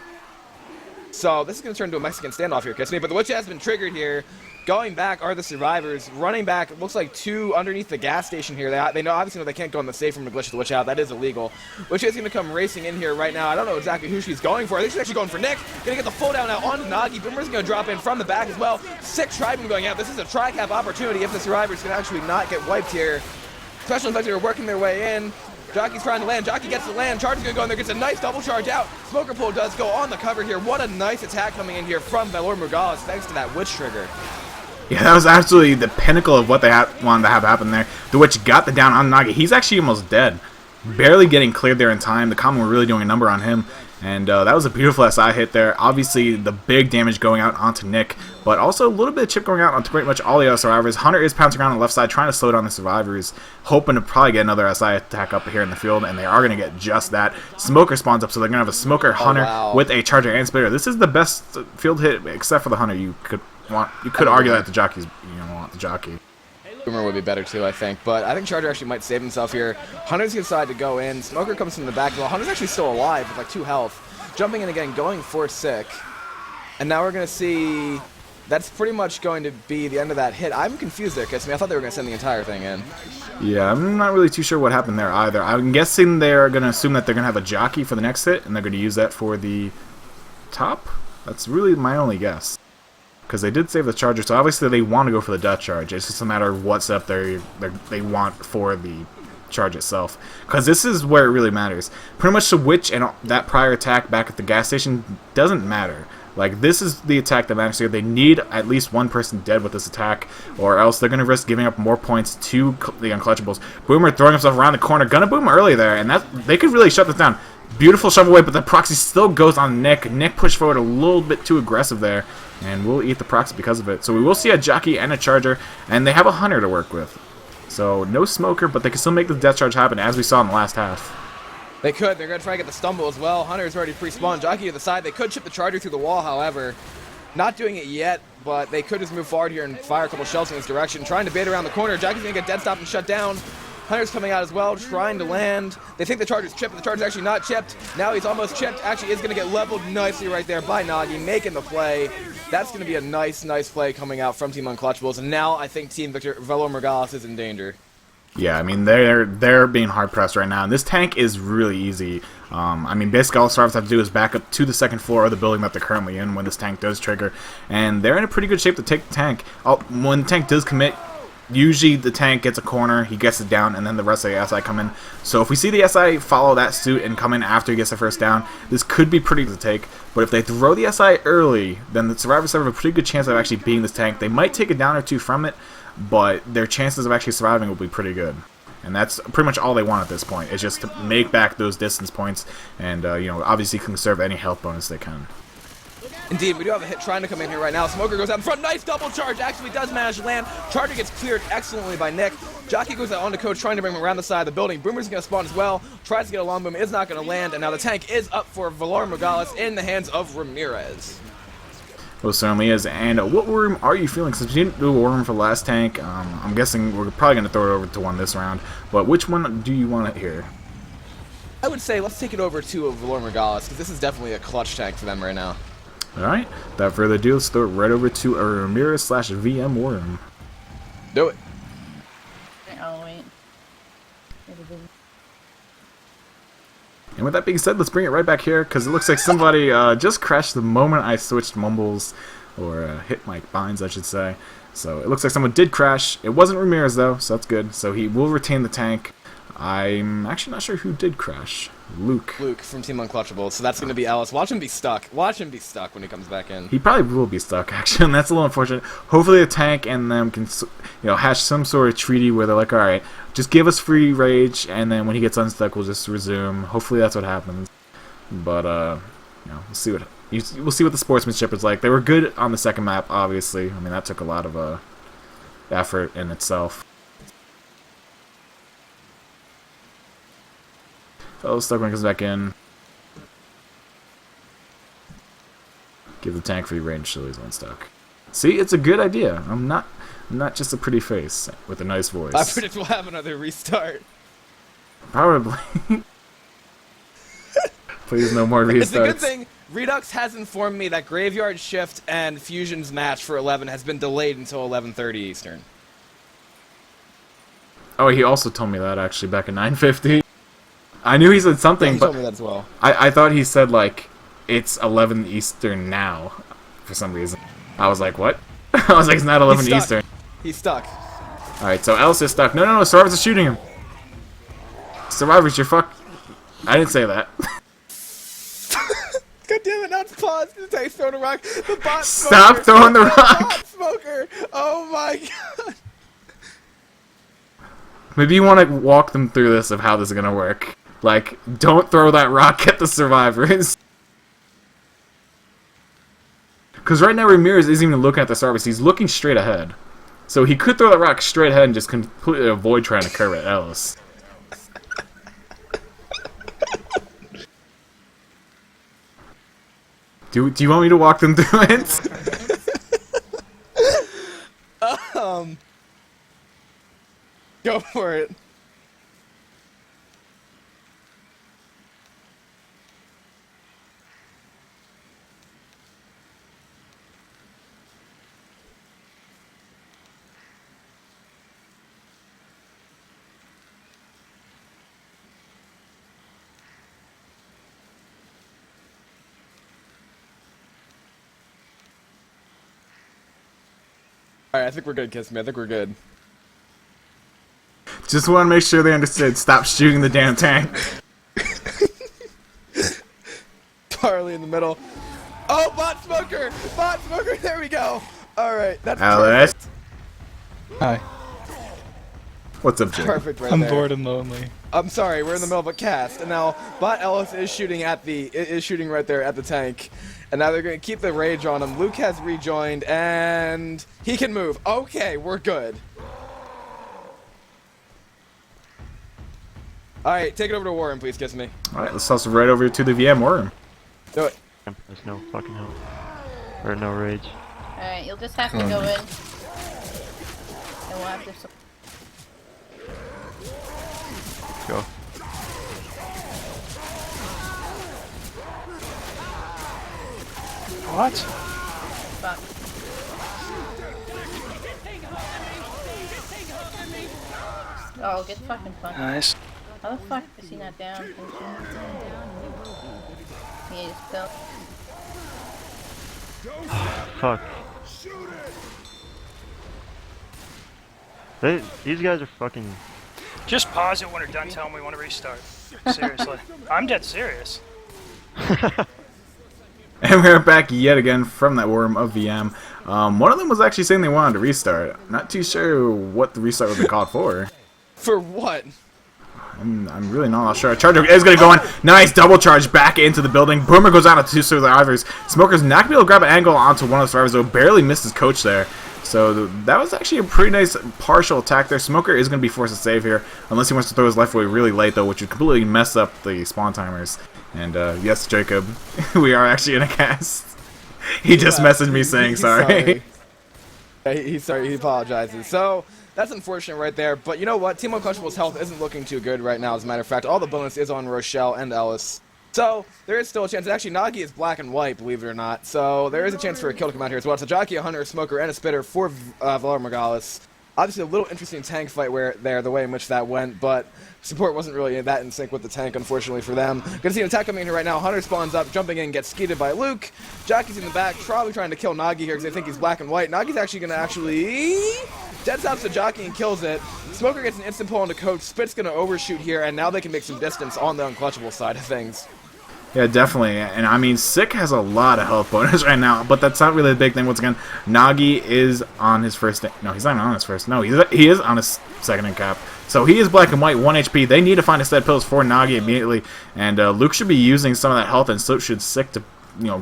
[SPEAKER 1] So this is going to turn into a Mexican standoff here, Kiss Me. But the Witch has been triggered here. Going back are the Survivors. Running back, it looks like two underneath the gas station here. They know, obviously, they can't go in the safe room to glitch the Witch out. That is illegal. Witch is going to come racing in here right now. I don't know exactly who she's going for. I think she's actually going for Nick. Going to get the full down now onto Nagi. Boomer's going to drop in from the back as well. 6 Tribesmen going out. This is a tri-cap opportunity if the Survivors can actually not get wiped here. Special effects are working their way in. Jockey's trying to land. Jockey gets the land. Charger's going to go in there. Gets a nice double charge out. Smoker Pull does go on the cover here. What a nice attack coming in here from Valar Morgulis thanks to that Witch trigger.
[SPEAKER 3] Yeah, that was absolutely the pinnacle of what they wanted to have happen there. The Witch got the down on Nagi. He's actually almost dead. Barely getting cleared there in time. The Common were really doing a number on him. And that was a beautiful SI hit there. Obviously, the big damage going out onto Nick, but also a little bit of chip going out onto pretty much all the other Survivors. Hunter is pouncing around on the left side, trying to slow down the Survivors, hoping to probably get another SI attack up here in the field, and they are going to get just that. Smoker spawns up, so they're going to have a Smoker Hunter with a Charger and Spitter. This is the best field hit, except for the Hunter. You could argue that the Jockey's, want the Jockey.
[SPEAKER 1] Boomer would be better too, I think, but I think Charger actually might save himself here. Hunter's going to decide to go in. Smoker comes from the back. Well, Hunter's actually still alive with like 2 health. Jumping in again, going for Sick. And now we're going to see... That's pretty much going to be the end of that hit. I'm confused there, because I thought they were going to send the entire thing in.
[SPEAKER 3] Yeah, I'm not really too sure what happened there either. I'm guessing they're going to assume that they're going to have a Jockey for the next hit, and they're going to use that for the top? That's really my only guess. Because they did save the Charger, so obviously they want to go for the Death Charge. It's just a matter of what setup they want for the charge itself. Because this is where it really matters. Pretty much the Witch and that prior attack back at the gas station doesn't matter. Like, this is the attack that matters here. They need at least one person dead with this attack, or else they're going to risk giving up more points to the Unclutchables. Boomer throwing himself around the corner. Gonna boom early there, and they could really shut this down. Beautiful shove away, but the proxy still goes on Nick. Nick pushed forward a little bit too aggressive there, and we'll eat the proxy because of it. So we will see a Jockey and a Charger, and they have a Hunter to work with. So no Smoker, but they can still make the Death Charge happen, as we saw in the last half.
[SPEAKER 1] They could. They're going to try to get the stumble as well. Hunter's already pre-spawned. Jockey to the side. They could chip the Charger through the wall, however. Not doing it yet, but they could just move forward here and fire a couple shells in this direction. Trying to bait around the corner. Jockey's going to get dead stopped and shut down. Hunter's coming out as well, trying to land. They think the Charger's chipped, but the Charger's actually not chipped. Now he's almost chipped. Actually is going to get leveled nicely right there by Nagi, making the play. That's going to be a nice play coming out from Team Unclutchables. And now I think Team Valar Morgulis is in danger.
[SPEAKER 3] Yeah, I mean, they're being hard-pressed right now, and this tank is really easy. I mean, basically all Survivors have to do is back up to the second floor of the building that they're currently in when this tank does trigger, and they're in a pretty good shape to take the tank. When the tank does commit, usually the tank gets a corner, he gets it down, and then the rest of the SI come in. So if we see the SI follow that suit and come in after he gets the first down, this could be pretty good to take. But if they throw the SI early, then the Survivors have a pretty good chance of actually beating this tank. They might take a down or two from it, but their chances of actually surviving will be pretty good. And that's pretty much all they want at this point, is just to make back those distance points and, you know, obviously conserve any health bonus they can.
[SPEAKER 1] Indeed, we do have a hit trying to come in here right now. Smoker goes out in front. Nice double charge. Actually does manage to land. Charger gets cleared excellently by Nick. Jockey goes out onto Coach, trying to bring him around the side of the building. Boomer's going to spawn as well. Tries to get a long boom. Is not going to land. And now the tank is up for Valar Morgulis in the hands of Ramirez.
[SPEAKER 3] Well, certainly is. And what worm are you feeling? Since you didn't do a worm for the last tank, I'm guessing we're probably going to throw it over to one this round. But which one do you want to hear?
[SPEAKER 1] I would say let's take it over to Valar Morgulis, because this is definitely a clutch tank for them right now.
[SPEAKER 3] Alright, without further ado, let's throw it right over to a Ramirez/VM worm.
[SPEAKER 1] Do it.
[SPEAKER 8] Oh, wait.
[SPEAKER 3] And with that being said, let's bring it right back here, because it looks like somebody just crashed the moment I switched mumbles, or hit my binds, I should say. So it looks like someone did crash. It wasn't Ramirez, though, so that's good. So he will retain the tank. I'm actually not sure who did crash. Luke
[SPEAKER 1] from Team Unclutchables. So that's going to be Alice. Watch him be stuck. Watch him be stuck when he comes back in.
[SPEAKER 3] He probably will be stuck, actually, and that's a little unfortunate. Hopefully the tank and them can, you know, hash some sort of treaty where they're like, alright, just give us free rage, and then when he gets unstuck, we'll just resume. Hopefully that's what happens. But, you know, we'll see what the sportsmanship is like. They were good on the second map, obviously. I mean, that took a lot of effort in itself. Fellow stuck when he comes back in. Give the tank free range so he's unstuck. See, it's a good idea. I'm not just a pretty face with a nice voice.
[SPEAKER 1] I predict we'll have another restart.
[SPEAKER 3] Probably. Please, no more restarts.
[SPEAKER 1] It's a good thing Redux has informed me that Graveyard Shift and Fusion's match for 11 has been delayed until 11:30 Eastern.
[SPEAKER 3] Oh, he also told me that actually back in 9:50. I knew he said something,
[SPEAKER 1] Yeah, he
[SPEAKER 3] but
[SPEAKER 1] told me that as well.
[SPEAKER 3] I thought he said like it's 11 Eastern now for some reason. I was like, what? I was like, it's not 11 Eastern.
[SPEAKER 1] He's stuck.
[SPEAKER 3] All right, so Alice is stuck. No, Survivors are shooting him. Survivors, you're fucked. I didn't say that.
[SPEAKER 1] God damn it! Now it's paused. The tank's throwing a rock. The bot.
[SPEAKER 3] Stop
[SPEAKER 1] smoker.
[SPEAKER 3] throwing the rock.
[SPEAKER 1] Bot smoker. Oh my god.
[SPEAKER 3] Maybe you want to walk them through this of how this is gonna work. Like, don't throw that rock at the survivors. Because right now Ramirez isn't even looking at the survivors, he's looking straight ahead. So he could throw that rock straight ahead and just completely avoid trying to curve at Ellis. Do you want me to walk them through it?
[SPEAKER 1] Go for it. Alright, I think we're good, Kiss Me. I think we're good.
[SPEAKER 3] Just want to make sure they understood. Stop shooting the damn tank.
[SPEAKER 1] Charlie in the middle. Oh, bot smoker! Bot smoker! There we go! Alright, that's
[SPEAKER 3] Alice.
[SPEAKER 1] perfect.
[SPEAKER 4] Hi.
[SPEAKER 3] What's up, Jay?
[SPEAKER 1] Perfect right
[SPEAKER 4] I'm
[SPEAKER 1] there.
[SPEAKER 4] bored and lonely.
[SPEAKER 1] I'm sorry, we're in the middle of a cast, and now Bot Ellis is shooting right there at the tank, and now they're gonna keep the rage on him. Luke has rejoined, and he can move. Okay, we're good. All right, take it over to Warren, please, Kiss Me.
[SPEAKER 3] All right, let's toss it right over to the VM worm.
[SPEAKER 1] Do it.
[SPEAKER 10] There's no fucking help. Or no rage.
[SPEAKER 8] Alright, you'll just have to go in. And we'll have to...
[SPEAKER 10] Go.
[SPEAKER 4] What?
[SPEAKER 8] Fuck. Oh, get fucking fucked.
[SPEAKER 4] Nice.
[SPEAKER 8] How the fuck is he not down? He is still.
[SPEAKER 10] Fuck. These guys are fucking...
[SPEAKER 11] Just pause it when we're done, tell them we want to restart. Seriously. I'm dead serious.
[SPEAKER 3] And we're back yet again from that worm of VM. One of them was actually saying they wanted to restart. Not too sure what the restart would be called for.
[SPEAKER 1] For what?
[SPEAKER 3] I'm really not sure. Charger is going to go in. Nice double charge back into the building. Boomer goes out to 2 survivors. Smoker's not going to be able to grab an angle onto one of the survivors, though. Barely missed his coach there. So that was actually a pretty nice partial attack there. Smoker is going to be forced to save here, unless he wants to throw his life away really late, though, which would completely mess up the spawn timers. And yes, Jacob, we are actually in a cast. He just messaged me saying sorry.
[SPEAKER 1] He's sorry. He apologizes. So that's unfortunate right there. But you know what? Team Unclutchables' health isn't looking too good right now, as a matter of fact. All the bonus is on Rochelle and Ellis. So there is still a chance. Actually, Nagi is black and white, believe it or not. So there is a chance for a kill to come out here as well. It's a jockey, a hunter, a smoker, and a spitter for Valar Morgulis. Obviously, a little interesting tank fight the way in which that went, but support wasn't really that in sync with the tank, unfortunately for them. Gonna see an attack coming in here right now. Hunter spawns up, jumping in, gets skeeted by Luke. Jockey's in the back, probably trying to kill Nagi here because they think he's black and white. Nagi's actually gonna dead stops the jockey and kills it. Smoker gets an instant pull on the coach. Spit's gonna overshoot here, and now they can make some distance on the Unclutchable side of things.
[SPEAKER 3] Yeah, definitely. And I mean, Sick has a lot of health bonus right now, but that's not really a big thing. Once again, Nagi is on his first. No, he's not on his first. No, he is on his second incap. So he is black and white, 1 HP. They need to find a set of pills for Nagi immediately. And Luke should be using some of that health, and so should Sick to,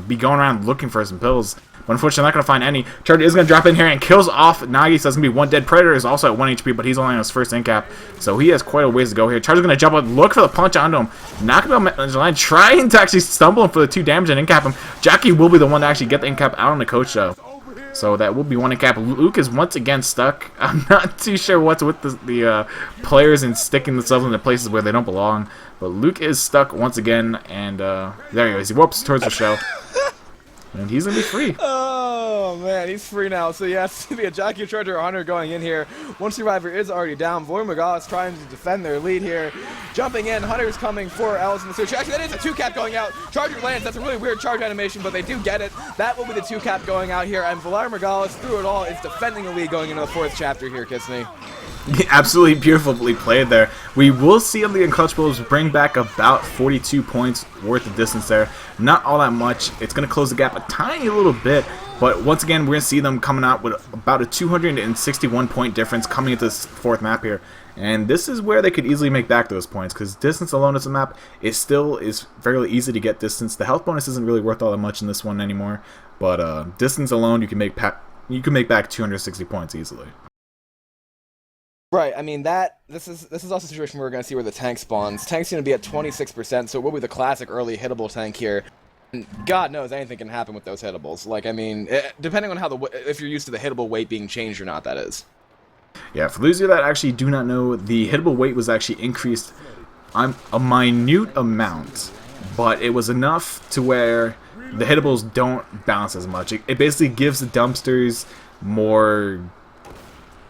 [SPEAKER 3] be going around looking for some pills. But unfortunately, not going to find any. Charger is going to drop in here and kills off Nagi, so it's going to be one dead. Predator is also at 1 HP, but he's only on his first incap, so he has quite a ways to go here. Charger's going to jump up, look for the punch onto him, not going to be able to line, trying to actually stumble him for the 2 damage and incap him. Jockey will be the one to actually get the incap out on the coach, though. So that will be 1 incap. Luke is once again stuck. I'm not too sure what's with the players and sticking themselves into places where they don't belong, but Luke is stuck once again, and there he is. He warps towards the shell. And he's going to be free.
[SPEAKER 1] Oh, man, he's free now. So, yeah, it's going to be a Jockey, Charger, or Hunter going in here. One survivor is already down. Valar Morgulis trying to defend their lead here. Jumping in, Hunter's coming for Alice in the search. Actually, that is a 2-cap going out. Charger lands. That's a really weird charge animation, but they do get it. That will be the 2-cap going out here. And Valar Morgulis, through it all, is defending the lead going into the 4th chapter here, Kissney.
[SPEAKER 3] Absolutely beautifully played there. We will see on the Unclutchables bring back about 42 points worth of distance there. Not all that much. It's going to close the gap a tiny little bit, but once again, we're going to see them coming out with about a 261 point difference coming into this 4th map here. And this is where they could easily make back those points, because distance alone as a map is fairly easy to get distance. The health bonus isn't really worth all that much in this one anymore, but distance alone you can make back 260 points easily.
[SPEAKER 1] Right, I mean, this is also a situation where we're going to see where the tank spawns. Tank's going to be at 26%, so it will be the classic early hittable tank here. And God knows anything can happen with those hittables. Like, I mean, depending on if you're used to the hittable weight being changed or not, that is.
[SPEAKER 3] Yeah, for those of you that actually do not know, the hittable weight was actually increased a minute amount, but it was enough to where the hittables don't bounce as much. It basically gives the dumpsters more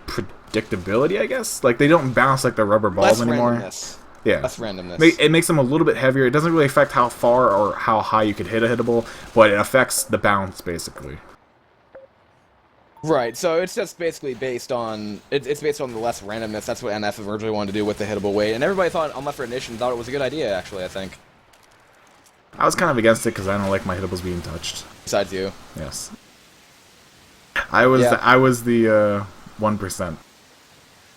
[SPEAKER 3] predictability, I guess. Like, they don't bounce like the rubber balls anymore.
[SPEAKER 1] Randomness.
[SPEAKER 3] Yeah.
[SPEAKER 1] Less randomness.
[SPEAKER 3] It makes them a little bit heavier. It doesn't really affect how far or how high you could hit a hittable, but it affects the bounce, basically.
[SPEAKER 1] Right, so it's just basically based on it's based on the less randomness. That's what NF originally wanted to do with the hittable weight, and everybody thought on Left 4 Dead 2 thought it was a good idea. Actually, I think.
[SPEAKER 3] I was kind of against it because I don't like my hittables being touched.
[SPEAKER 1] Besides you.
[SPEAKER 3] Yes. I was the 1%.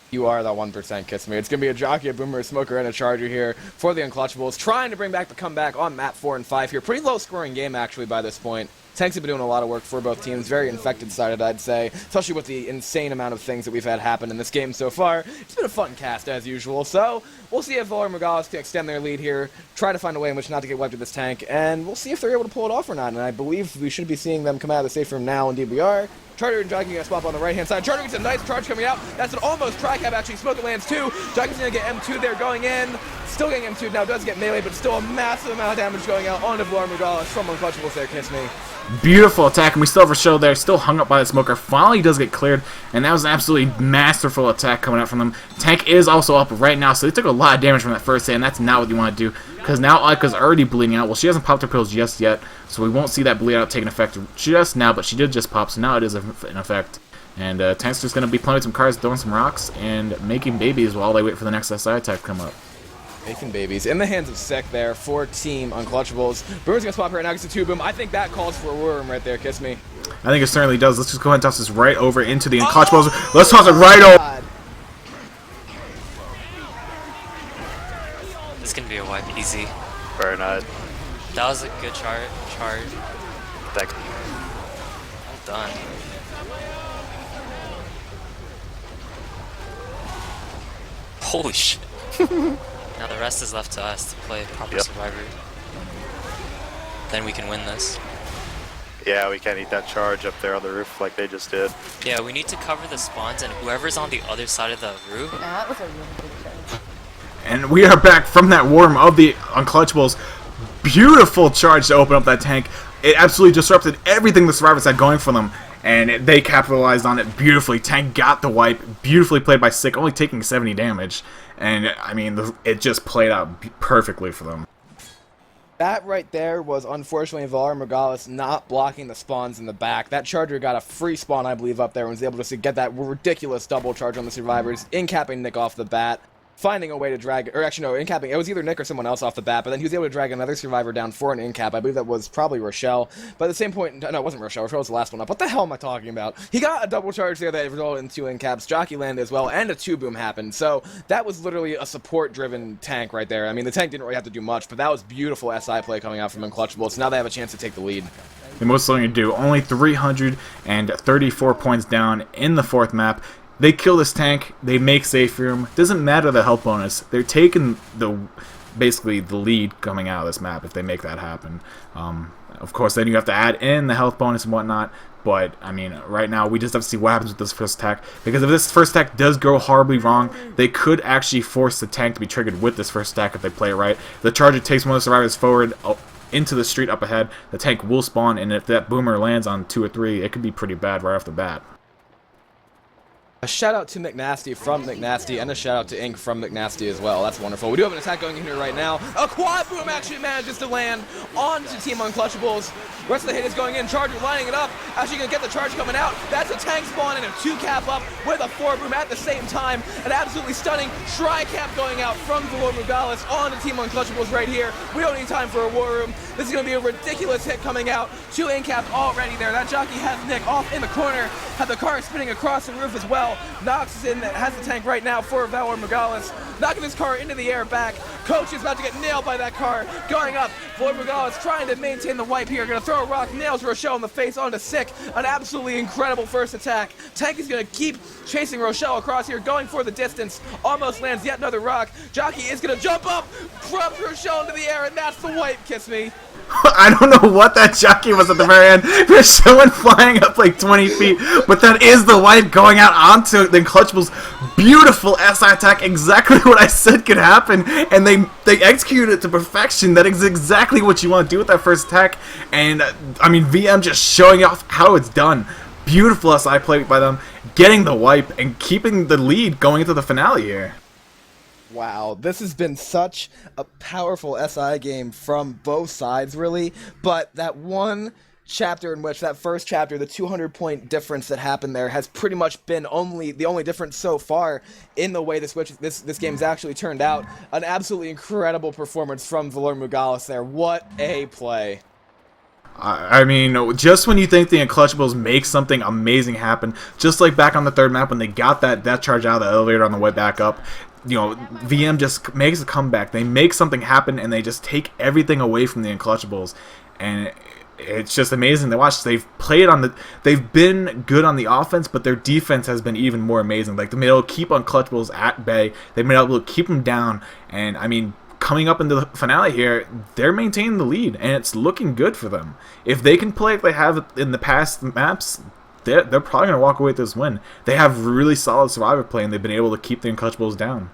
[SPEAKER 1] You are the 1%, Kiss Me. It's going to be a Jockey, a Boomer, a Smoker, and a Charger here for the Unclutchables, trying to bring back the comeback on map 4 and 5 here. Pretty low-scoring game, actually, by this point. Tanks have been doing a lot of work for both teams. Very infected-sided, I'd say, especially with the insane amount of things that we've had happen in this game so far. It's been a fun cast, as usual, so we'll see if Valar Morgulis can extend their lead here, try to find a way in which not to get wiped with this tank, and we'll see if they're able to pull it off or not. And I believe we should be seeing them come out of the safe room now, indeed we are. Charger and Jockey going to swap on the right-hand side. Charger gets a nice charge coming out. That's an almost tri-cap, actually. Smoke lands too. Jockey's going to get M2 there going in. Still getting M2 now. Does get melee, but still a massive amount of damage going out onto Valar Morgulis from Unclutchables there, Kiss Me.
[SPEAKER 3] Beautiful attack, and we still have Rochelle there, still hung up by the smoker. Finally does get cleared, and that was an absolutely masterful attack coming out from them. Tank is also up right now, so they took a lot of damage from that first hit, and that's not what you want to do, because now Aika's already bleeding out. Well, she hasn't popped her pills just yet, so we won't see that bleed out taking effect just now, but she did just pop, so now it is in effect. And Tank's just going to be playing with some cards, throwing some rocks, and making babies while they wait for the next SI attack to come up.
[SPEAKER 1] Making babies in the hands of Sick there for Team Unclutchables. Boomer's gonna swap right now. Gets a 2-boom. I think that calls for a worm right there. Kiss me.
[SPEAKER 3] I think it certainly does. Let's just go ahead and toss this right over into the Unclutchables. Let's toss it right over.
[SPEAKER 6] Very nice.
[SPEAKER 5] That was a good charge.
[SPEAKER 6] Thanks.
[SPEAKER 5] Well done. Holy shit. Now the rest is left to us to play proper Survivor. Then we can win this.
[SPEAKER 6] Yeah, we can't eat that charge up there on the roof like they just did.
[SPEAKER 5] Yeah, we need to cover the spawns and whoever's on the other side of the roof.
[SPEAKER 8] Yeah, that was a really good charge.
[SPEAKER 3] And we are back from that war room of the Unclutchables. Beautiful charge to open up that tank. It absolutely disrupted everything the survivors had going for them, and they capitalized on it beautifully. Tank got the wipe, beautifully played by Sick, only taking 70 damage, and I mean, it just played out perfectly for them.
[SPEAKER 1] That right there was unfortunately Valar Morgulis not blocking the spawns in the back. That charger got a free spawn, I believe, up there and was able to get that ridiculous double charge on the survivors, in-capping Nick off the bat. Finding a way to drag, or actually no, in-capping, it was either Nick or someone else off the bat, but then he was able to drag another survivor down for an in-cap. I believe that was probably Rochelle, but at the same point, no, it wasn't Rochelle. Rochelle was the last one up. What the hell am I talking about? He got a double charge there that resulted in 2 in-caps, Jockey landed as well, and a 2-boom happened, so that was literally a support-driven tank right there. I mean, the tank didn't really have to do much, but that was beautiful SI play coming out from Unclutchables, so now they have a chance to take the lead.
[SPEAKER 3] They most certainly do. Only 334 points down in the 4th map. They kill this tank, they make safe room. Doesn't matter the health bonus. They're taking basically the lead coming out of this map if they make that happen. Of course, then you have to add in the health bonus and whatnot. But I mean, right now we just have to see what happens with this first attack. Because if this first attack does go horribly wrong, they could actually force the tank to be triggered with this first attack if they play it right. The charger takes one of the survivors forward into the street up ahead. The tank will spawn, and if that boomer lands on 2 or 3, it could be pretty bad right off the bat.
[SPEAKER 1] A shout out to McNasty from McNasty, and a shout out to Ink from McNasty as well. That's wonderful. We do have an attack going in here right now. A quad boom actually manages to land onto Team Unclutchables. Rest of the hit is going in. Charger lining it up. Actually going to get the charge coming out. That's a tank spawn and a 2-cap up with a 4-boom at the same time. An absolutely stunning tri-cap going out from Valar Morgulis onto Team Unclutchables right here. We don't need time for a war room. This is going to be a ridiculous hit coming out. 2 in-caps already there. That jockey has Nick off in the corner. Had the car spinning across the roof as well. Nox is in, that has the tank right now for Valar Morgulis. Knocking his car into the air back. Coach is about to get nailed by that car. Going up, Valar Morgulis trying to maintain the wipe here. Gonna throw a rock, nails Rochelle in the face onto Sick. An absolutely incredible first attack. Tank is gonna keep chasing Rochelle across here, going for the distance. Almost lands yet another rock. Jockey is gonna jump up, drop Rochelle into the air, and that's the wipe, kiss me.
[SPEAKER 3] I don't know what that jockey was at the very end. There's someone flying up like 20 feet, but that is the wipe going out onto the Unclutchables. Beautiful SI attack, exactly what I said could happen, and they executed it to perfection. That is exactly what you want to do with that first attack, and I mean, VM just showing off how it's done. Beautiful SI play by them, getting the wipe and keeping the lead going into the finale here.
[SPEAKER 1] Wow, this has been such a powerful SI game from both sides, really, but that one chapter in which, that first chapter, the 200-point difference that happened there has pretty much been the only difference so far in the way this game's actually turned out. An absolutely incredible performance from Valar Morgulis there. What a play.
[SPEAKER 3] I mean, just when you think the Unclutchables make something amazing happen, just like back on the 3rd map when they got that charge out of the elevator on the way back up, you know, VM just makes a comeback. They make something happen, and they just take everything away from the Unclutchables, and it's just amazing to watch. They've been good on the offense, but their defense has been even more amazing. Like, they've been able to keep Unclutchables at bay. They've been able to keep them down, and I mean, coming up into the finale here, they're maintaining the lead, and it's looking good for them. If they can play like they have in the past maps, they're probably going to walk away with this win. They have really solid survivor play, and they've been able to keep the Unclutchables down.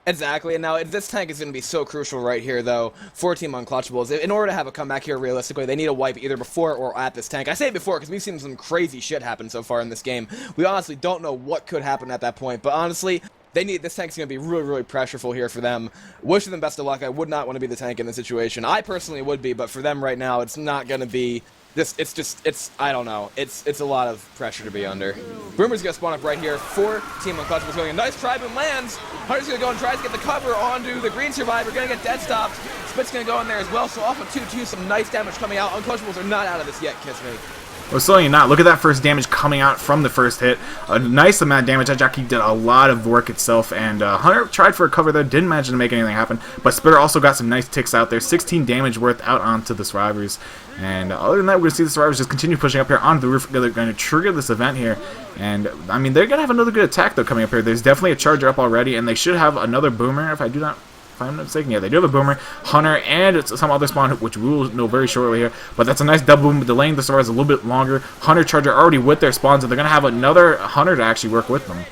[SPEAKER 1] Exactly, and now this tank is going to be so crucial right here, though, for Team Unclutchables. In order to have a comeback here, realistically, they need a wipe either before or at this tank. I say before because we've seen some crazy shit happen so far in this game. We honestly don't know what could happen at that point, but honestly, this tank's going to be really, really pressureful here for them. Wishing them best of luck. I would not want to be the tank in this situation. I personally would be, but for them right now, it's not going to be... I don't know. It's a lot of pressure to be under. Boomer's gonna spawn up right here for Team Unclutchables going. A nice tri-boom lands. Hunter's gonna go and try to get the cover onto the green survivor. Gonna get dead stopped. Spit's gonna go in there as well. So off of 2-2, some nice damage coming out. Unclutchables are not out of this yet, kiss me.
[SPEAKER 3] Well, certainly not. Look at that first damage coming out from the first hit. A nice amount of damage. That jockey did a lot of work itself, and Hunter tried for a cover there, didn't manage to make anything happen, but Spitter also got some nice ticks out there. 16 damage worth out onto the survivors, and other than that, we're going to see the survivors just continue pushing up here onto the roof. They're going to trigger this event here, and I mean, they're going to have another good attack, though, coming up here. There's definitely a charger up already, and they should have another boomer, if I'm not mistaken. Yeah, they do have a boomer, Hunter, and some other spawn, which we will know very shortly here. But that's a nice double boom, delaying the survivors a little bit longer. Hunter, Charger already with their spawns, and they're going to have another Hunter to actually work with them.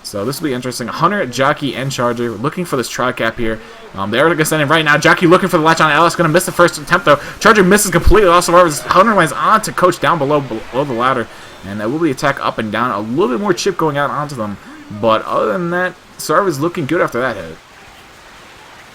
[SPEAKER 3] So this will be interesting. Hunter, Jockey, and Charger looking for this tri-cap here. They are going to send in right now. Jockey looking for the latch on Alice. Going to miss the first attempt, though. Charger misses completely. Also, Hunter lands on to Coach down below the ladder. And that will be attack up and down. A little bit more chip going out onto them. But other than that, Survivor's looking good after that hit.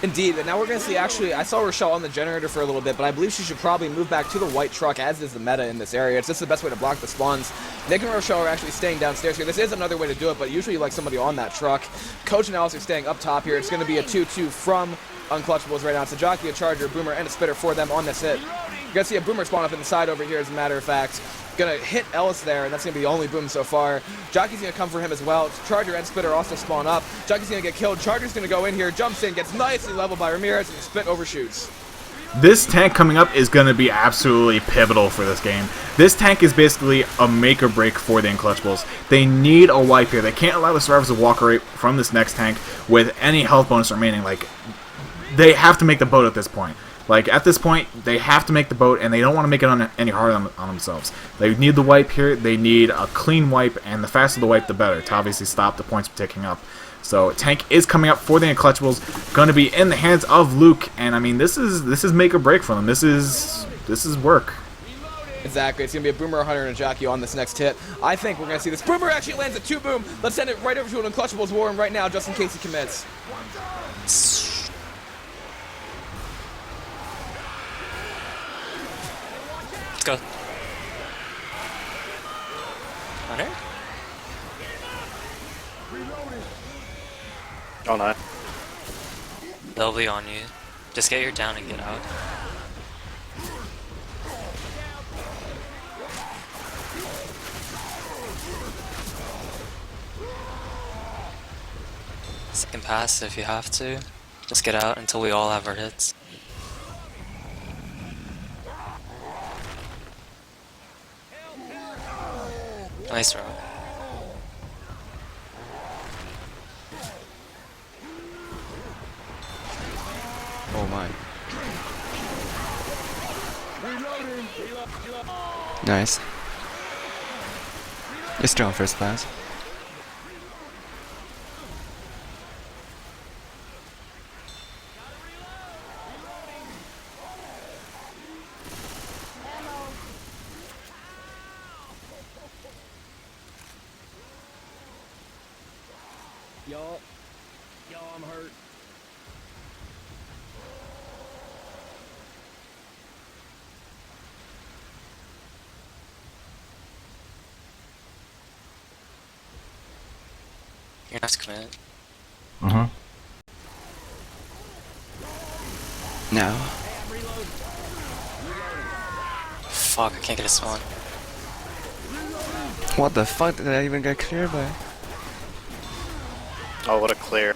[SPEAKER 1] Indeed, but now we're going to see, actually, I saw Rochelle on the generator for a little bit, but I believe she should probably move back to the white truck, as is the meta in this area. It's just the best way to block the spawns. Nick and Rochelle are actually staying downstairs here. This is another way to do it, but usually you like somebody on that truck. Coach and Alice are staying up top here. It's going to be a 2-2 from Unclutchables right now. It's a Jockey, a Charger, a Boomer, and a Spitter for them on this hit. You're going to see a Boomer spawn up in the side over here, as a matter of fact. Going to hit Ellis there, and that's going to be the only boom so far. Jockey's going to come for him as well. Charger and Spitter also spawn up. Jockey's going to get killed. Charger's going to go in here, jumps in, gets nicely leveled by Ramirez, and Spit overshoots.
[SPEAKER 3] This tank coming up is going to be absolutely pivotal for this game. This tank is basically a make or break for the Unclutchables. They need a wipe here. They can't allow the survivors to walk away from this next tank with any health bonus remaining. Like, they have to make the boat at this point. Like, at this point, they have to make the boat, and they don't want to make it any harder on themselves. They need the wipe here. They need a clean wipe, and the faster the wipe, the better, to obviously stop the points from ticking up. So, tank is coming up for the Unclutchables. Going to be in the hands of Luke, and I mean, this is make or break for them. This is work.
[SPEAKER 1] Exactly. It's going to be a Boomer, a Hunter, and a Jockey on this next hit. I think we're going to see this. Boomer actually lands a 2-boom. Let's send it right over to an Unclutchables war room right now, just in case he commits.
[SPEAKER 5] Let's go. Hunter?
[SPEAKER 6] Oh, no.
[SPEAKER 5] They'll be on you. Just get your down and get out. Second pass if you have to. Just get out until we all have our hits. Nice row.
[SPEAKER 4] Oh my. Nice. You're still on first class.
[SPEAKER 2] Y'all, I'm hurt.
[SPEAKER 5] You're not to commit.
[SPEAKER 4] Now.
[SPEAKER 5] Fuck, I can't get a spawn.
[SPEAKER 4] What the fuck did I even get cleared by?
[SPEAKER 6] Oh, what a clear.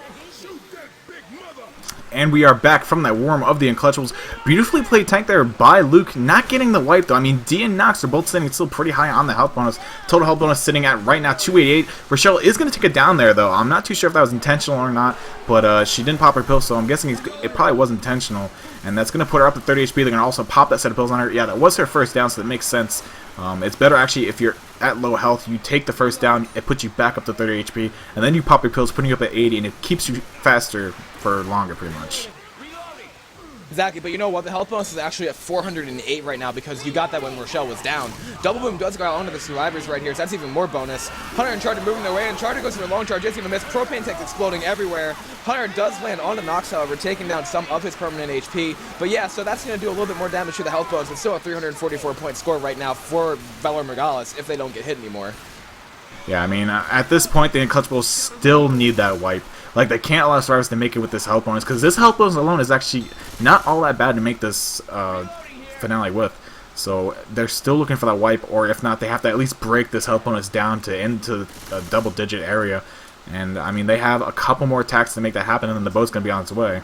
[SPEAKER 3] And we are back from that worm of the Unclutchables. Beautifully played tank there by Luke, not getting the wipe though. I mean, D and Nox are both sitting still pretty high on the health bonus. Total health bonus sitting at right now 288. Rochelle is going to take it down there though. I'm not too sure if that was intentional or not, but she didn't pop her pill, so I'm guessing it probably was intentional. And that's going to put her up to 30 HP. They're going to also pop that set of pills on her. Yeah, that was her first down, so that makes sense. It's better actually if you're at low health, you take the first down, it puts you back up to 30 HP, and then you pop your pills, putting you up at 80, and it keeps you faster for longer pretty much.
[SPEAKER 1] Exactly, but you know what? The health bonus is actually at 408 right now because you got that when Rochelle was down. Double boom does go out onto the survivors right here, so that's even more bonus. Hunter and Charger moving their way, and Charger goes for a long charge. It's going to miss. Propane tanks exploding everywhere. Hunter does land onto Nox, however, taking down some of his permanent HP. But yeah, so that's going to do a little bit more damage to the health bonus, but still a 344-point score right now for Valar Morgulis if they don't get hit anymore.
[SPEAKER 3] Yeah, I mean, at this point, the Unclutchables still need that wipe. Like, they can't allow survivors to make it with this health bonus, because this health bonus alone is actually not all that bad to make this finale with. So they're still looking for that wipe, or if not, they have to at least break this health bonus down to into a double-digit area. And, I mean, they have a couple more attacks to make that happen, and then the boat's going to be on its way.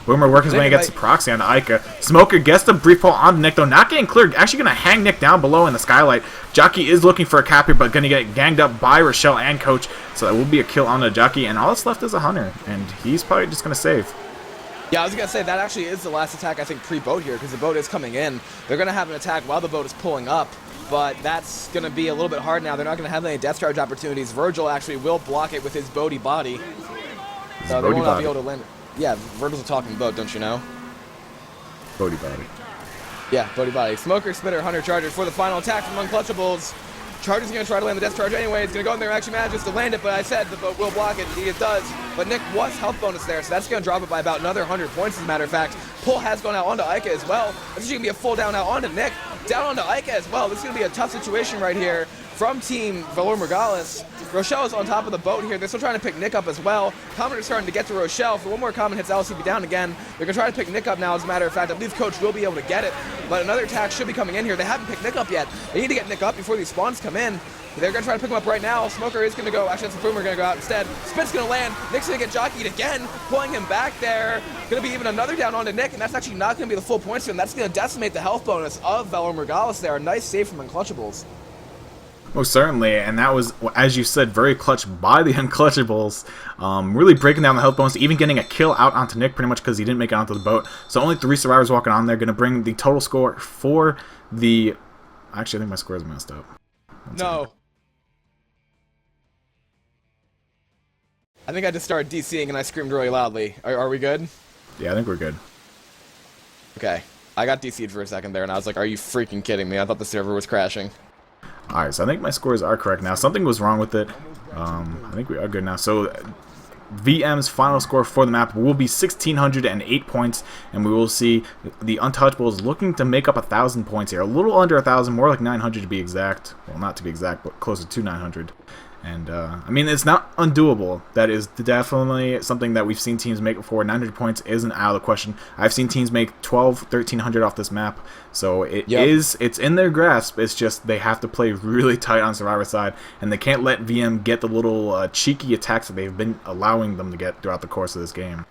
[SPEAKER 3] Boomer working his way against the proxy on Ica. Smoker gets the brief pull on Nick, though not getting cleared. Actually going to hang Nick down below in the skylight. Jockey is looking for a cap here, but going to get ganged up by Rochelle and Coach. So that will be a kill on the Jockey, and all that's left is a Hunter, and he's probably just going to save.
[SPEAKER 1] Yeah, I was going to say, that actually is the last attack, I think, pre-boat here, because the boat is coming in. They're going to have an attack while the boat is pulling up, but that's going to be a little bit hard now. They're not going to have any death charge opportunities. Virgil actually will block it with his boaty body. So they will not be able to land. Yeah, Virgil's a talking boat, don't you know?
[SPEAKER 3] Boaty body.
[SPEAKER 1] Yeah, boaty body. Smoker, Spitter, Hunter, Charger for the final attack from Unclutchables. Charger's going to try to land the death charge anyway. He's going to go in there and actually manages to land it, but I said the boat will block it. Indeed it does. But Nick was health bonus there, so that's going to drop it by about another 100 points, as a matter of fact. Pull has gone out onto Ica as well. This is going to be a full down out onto Nick. Down onto Ica as well. This is going to be a tough situation right here from Team Valar Morgulis. Rochelle is on top of the boat here. They're still trying to pick Nick up as well. Common is starting to get to Rochelle. For one more Common hits LCB down again. They're going to try to pick Nick up now, as a matter of fact. I believe Coach will be able to get it, but another attack should be coming in here. They haven't picked Nick up yet. They need to get Nick up before these spawns come in. They're going to try to pick him up right now. Smoker is going to go. Actually, that's the Boomer going to go out instead. Spit's going to land. Nick's going to get jockeyed again, pulling him back there. Going to be even another down onto Nick, and that's actually not going to be the full points for him. That's going to decimate the health bonus of Valar Morgulis there. A nice save from Unclutchables.
[SPEAKER 3] Most certainly, and that was, as you said, very clutch by the Unclutchables. Really breaking down the health bonus, even getting a kill out onto Nick pretty much because he didn't make it onto the boat. So only 3 survivors walking on there, going to bring the total score for the... Actually, I think my score is messed up.
[SPEAKER 1] No. I think I just started DCing and I screamed really loudly. Are we good?
[SPEAKER 3] Yeah, I think we're good.
[SPEAKER 1] Okay. I got DC'd for a second there and I was like, are you freaking kidding me? I thought the server was crashing.
[SPEAKER 3] Alright, so I think my scores are correct now. Something was wrong with it. I think we are good now. So VM's final score for the map will be 1,608 points, and we will see the Untouchables looking to make up 1,000 points here. A little under 1,000, more like 900 to be exact. Well, not to be exact, but closer to 900. And, I mean, it's not undoable. That is definitely something that we've seen teams make before. 900 points isn't out of the question. I've seen teams make 1,300 off this map. So it's in their grasp. It's just they have to play really tight on Survivor side. And they can't let VM get the little cheeky attacks that they've been allowing them to get throughout the course of this game.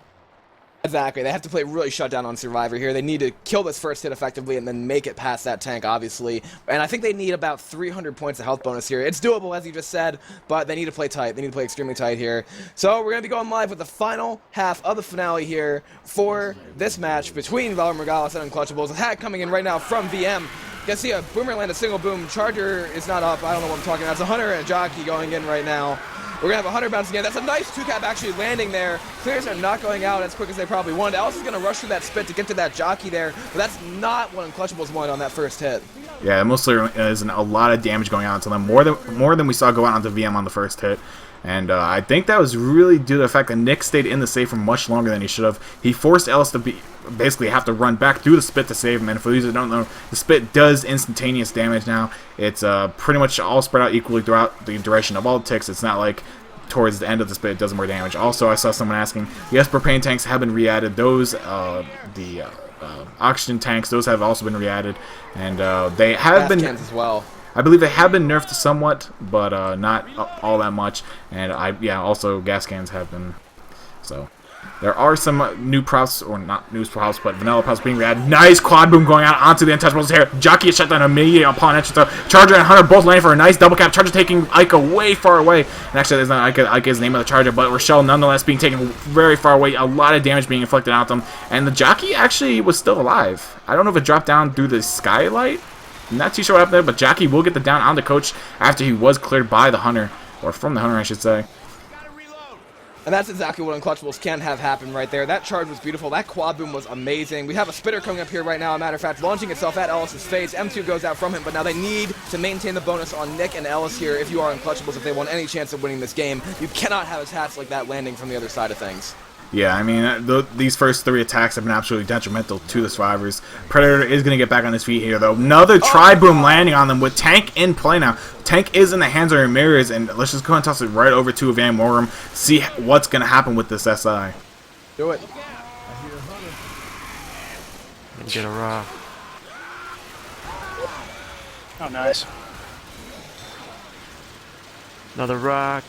[SPEAKER 1] Exactly. They have to play really shut down on Survivor here. They need to kill this first hit effectively and then make it past that tank, obviously. And I think they need about 300 points of health bonus here. It's doable, as you just said, but they need to play tight. They need to play extremely tight here. So we're going to be going live with the final half of the finale here for this match between Valar Morgulis and Unclutchables. Attack coming in right now from VM. You can see a Boomer land a single boom. Charger is not up. I don't know what I'm talking about. It's a Hunter and a Jockey going in right now. We're going to have a Hunter bouncing in. That's a nice 2-cap actually landing there. Clears are not going out as quick as they probably wanted. Alice is going to rush through that spit to get to that Jockey there, but that's not what Unclutchables wanted on that first hit.
[SPEAKER 3] Yeah, mostly is a lot of damage going on to them, more than we saw go out onto VM on the first hit. And I think that was really due to the fact that Nick stayed in the save for much longer than he should have. He forced Ellis to basically have to run back through the spit to save him. And for those who don't know, the spit does instantaneous damage now. It's pretty much all spread out equally throughout the duration of all the ticks. It's not like towards the end of the spit it does more damage. Also, I saw someone asking, yes, propane tanks have been re-added. Those, the oxygen tanks, those have also been re-added. And they have been...
[SPEAKER 1] Cans as well.
[SPEAKER 3] I believe they have been nerfed somewhat, but not all that much. And also gas cans have been. So there are some new props, or not new props, but vanilla props being re-added. Nice quad boom going out onto the Untouchables here. Jockey is shut down immediately upon entry. Charger and Hunter both landing for a nice double cap. Charger taking Ica way far away. And actually, there's not Ica is the name of the Charger, but Rochelle nonetheless being taken very far away. A lot of damage being inflicted on them. And the Jockey actually was still alive. I don't know if it dropped down through the skylight. I'm not too sure what happened there, but Jockey will get the down on the Coach after he was cleared by the Hunter, or from the Hunter, I should say.
[SPEAKER 1] And that's exactly what Unclutchables can have happen right there. That charge was beautiful. That quad boom was amazing. We have a Spitter coming up here right now, as a matter of fact, launching itself at Ellis's face. M2 goes out from him, but now they need to maintain the bonus on Nick and Ellis here if you are Unclutchables, if they want any chance of winning this game. You cannot have attacks like that landing from the other side of things.
[SPEAKER 3] Yeah, I mean, these first 3 attacks have been absolutely detrimental to the survivors. Predator is going to get back on his feet here, though. Another tri-boom landing on them with Tank in play now. Tank is in the hands of Ramirez, and let's just go and toss it right over to Van Morum, see what's going to happen with this SI.
[SPEAKER 1] Do it.
[SPEAKER 10] Get a raw.
[SPEAKER 11] Oh, nice.
[SPEAKER 10] Another rock.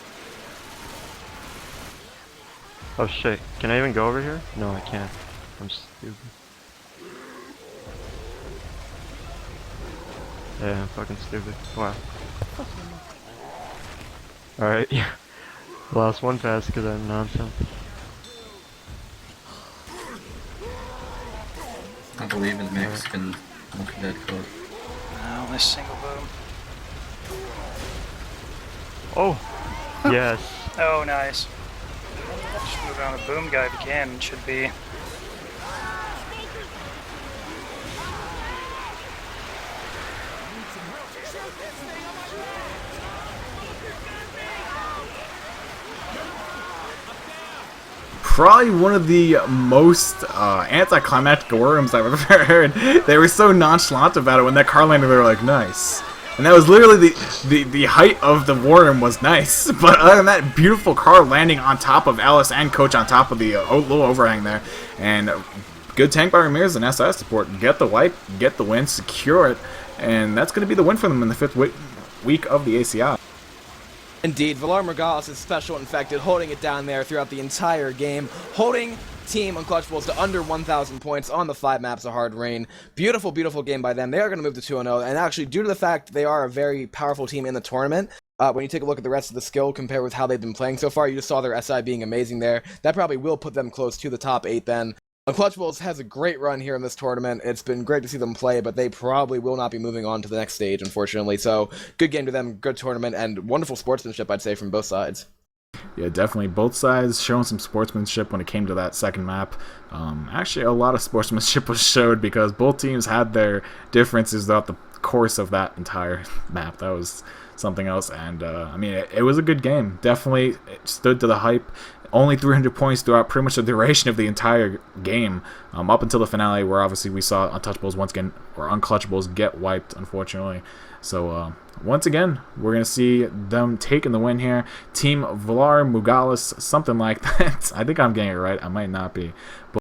[SPEAKER 10] Oh shit, can I even go over here? No, I can't. I'm stupid. Yeah, I'm fucking stupid. Wow. Alright, yeah. Lost one pass because I'm nonsense.
[SPEAKER 9] I believe in the Mexican Walking Dead code.
[SPEAKER 11] Only single boom.
[SPEAKER 10] Oh! Yes.
[SPEAKER 11] Oh, nice. Just move around the boom guy if you can. It should be.
[SPEAKER 3] Probably one of the most anticlimactic worms I've ever heard. They were so nonchalant about it when that car landed. They were like, nice. And that was literally the height of the worm was nice. But other than that, beautiful car landing on top of Alice and Coach on top of the little overhang there. And good tank by Ramirez and SIS support. Get the wipe, get the win, secure it. And that's going to be the win for them in the 5th week of the ACI.
[SPEAKER 1] Indeed, Valar Morgulis is special infected, holding it down there throughout the entire game, holding Team Unclutchables to under 1,000 points on the 5 maps of Hard Rain. Beautiful, beautiful game by them. They are going to move to 2-0, and actually, due to the fact they are a very powerful team in the tournament, when you take a look at the rest of the skill compared with how they've been playing so far, you just saw their SI being amazing there. That probably will put them close to the top 8 then. Unclutchables has a great run here in this tournament. It's been great to see them play, but they probably will not be moving on to the next stage, unfortunately. So, good game to them, good tournament, and wonderful sportsmanship, I'd say, from both sides.
[SPEAKER 3] Yeah, definitely. Both sides showing some sportsmanship when it came to that second map. Actually, a lot of sportsmanship was showed because both teams had their differences throughout the course of that entire map. That was something else, and I mean, it was a good game. Definitely it stood to the hype. Only 300 points throughout pretty much the duration of the entire game, up until the finale, where obviously we saw Untouchables once again, or Unclutchables, get wiped, unfortunately. So once again, we're gonna see them taking the win here. Team Valar Morgulis, something like that. I think I'm getting it right. I might not be. But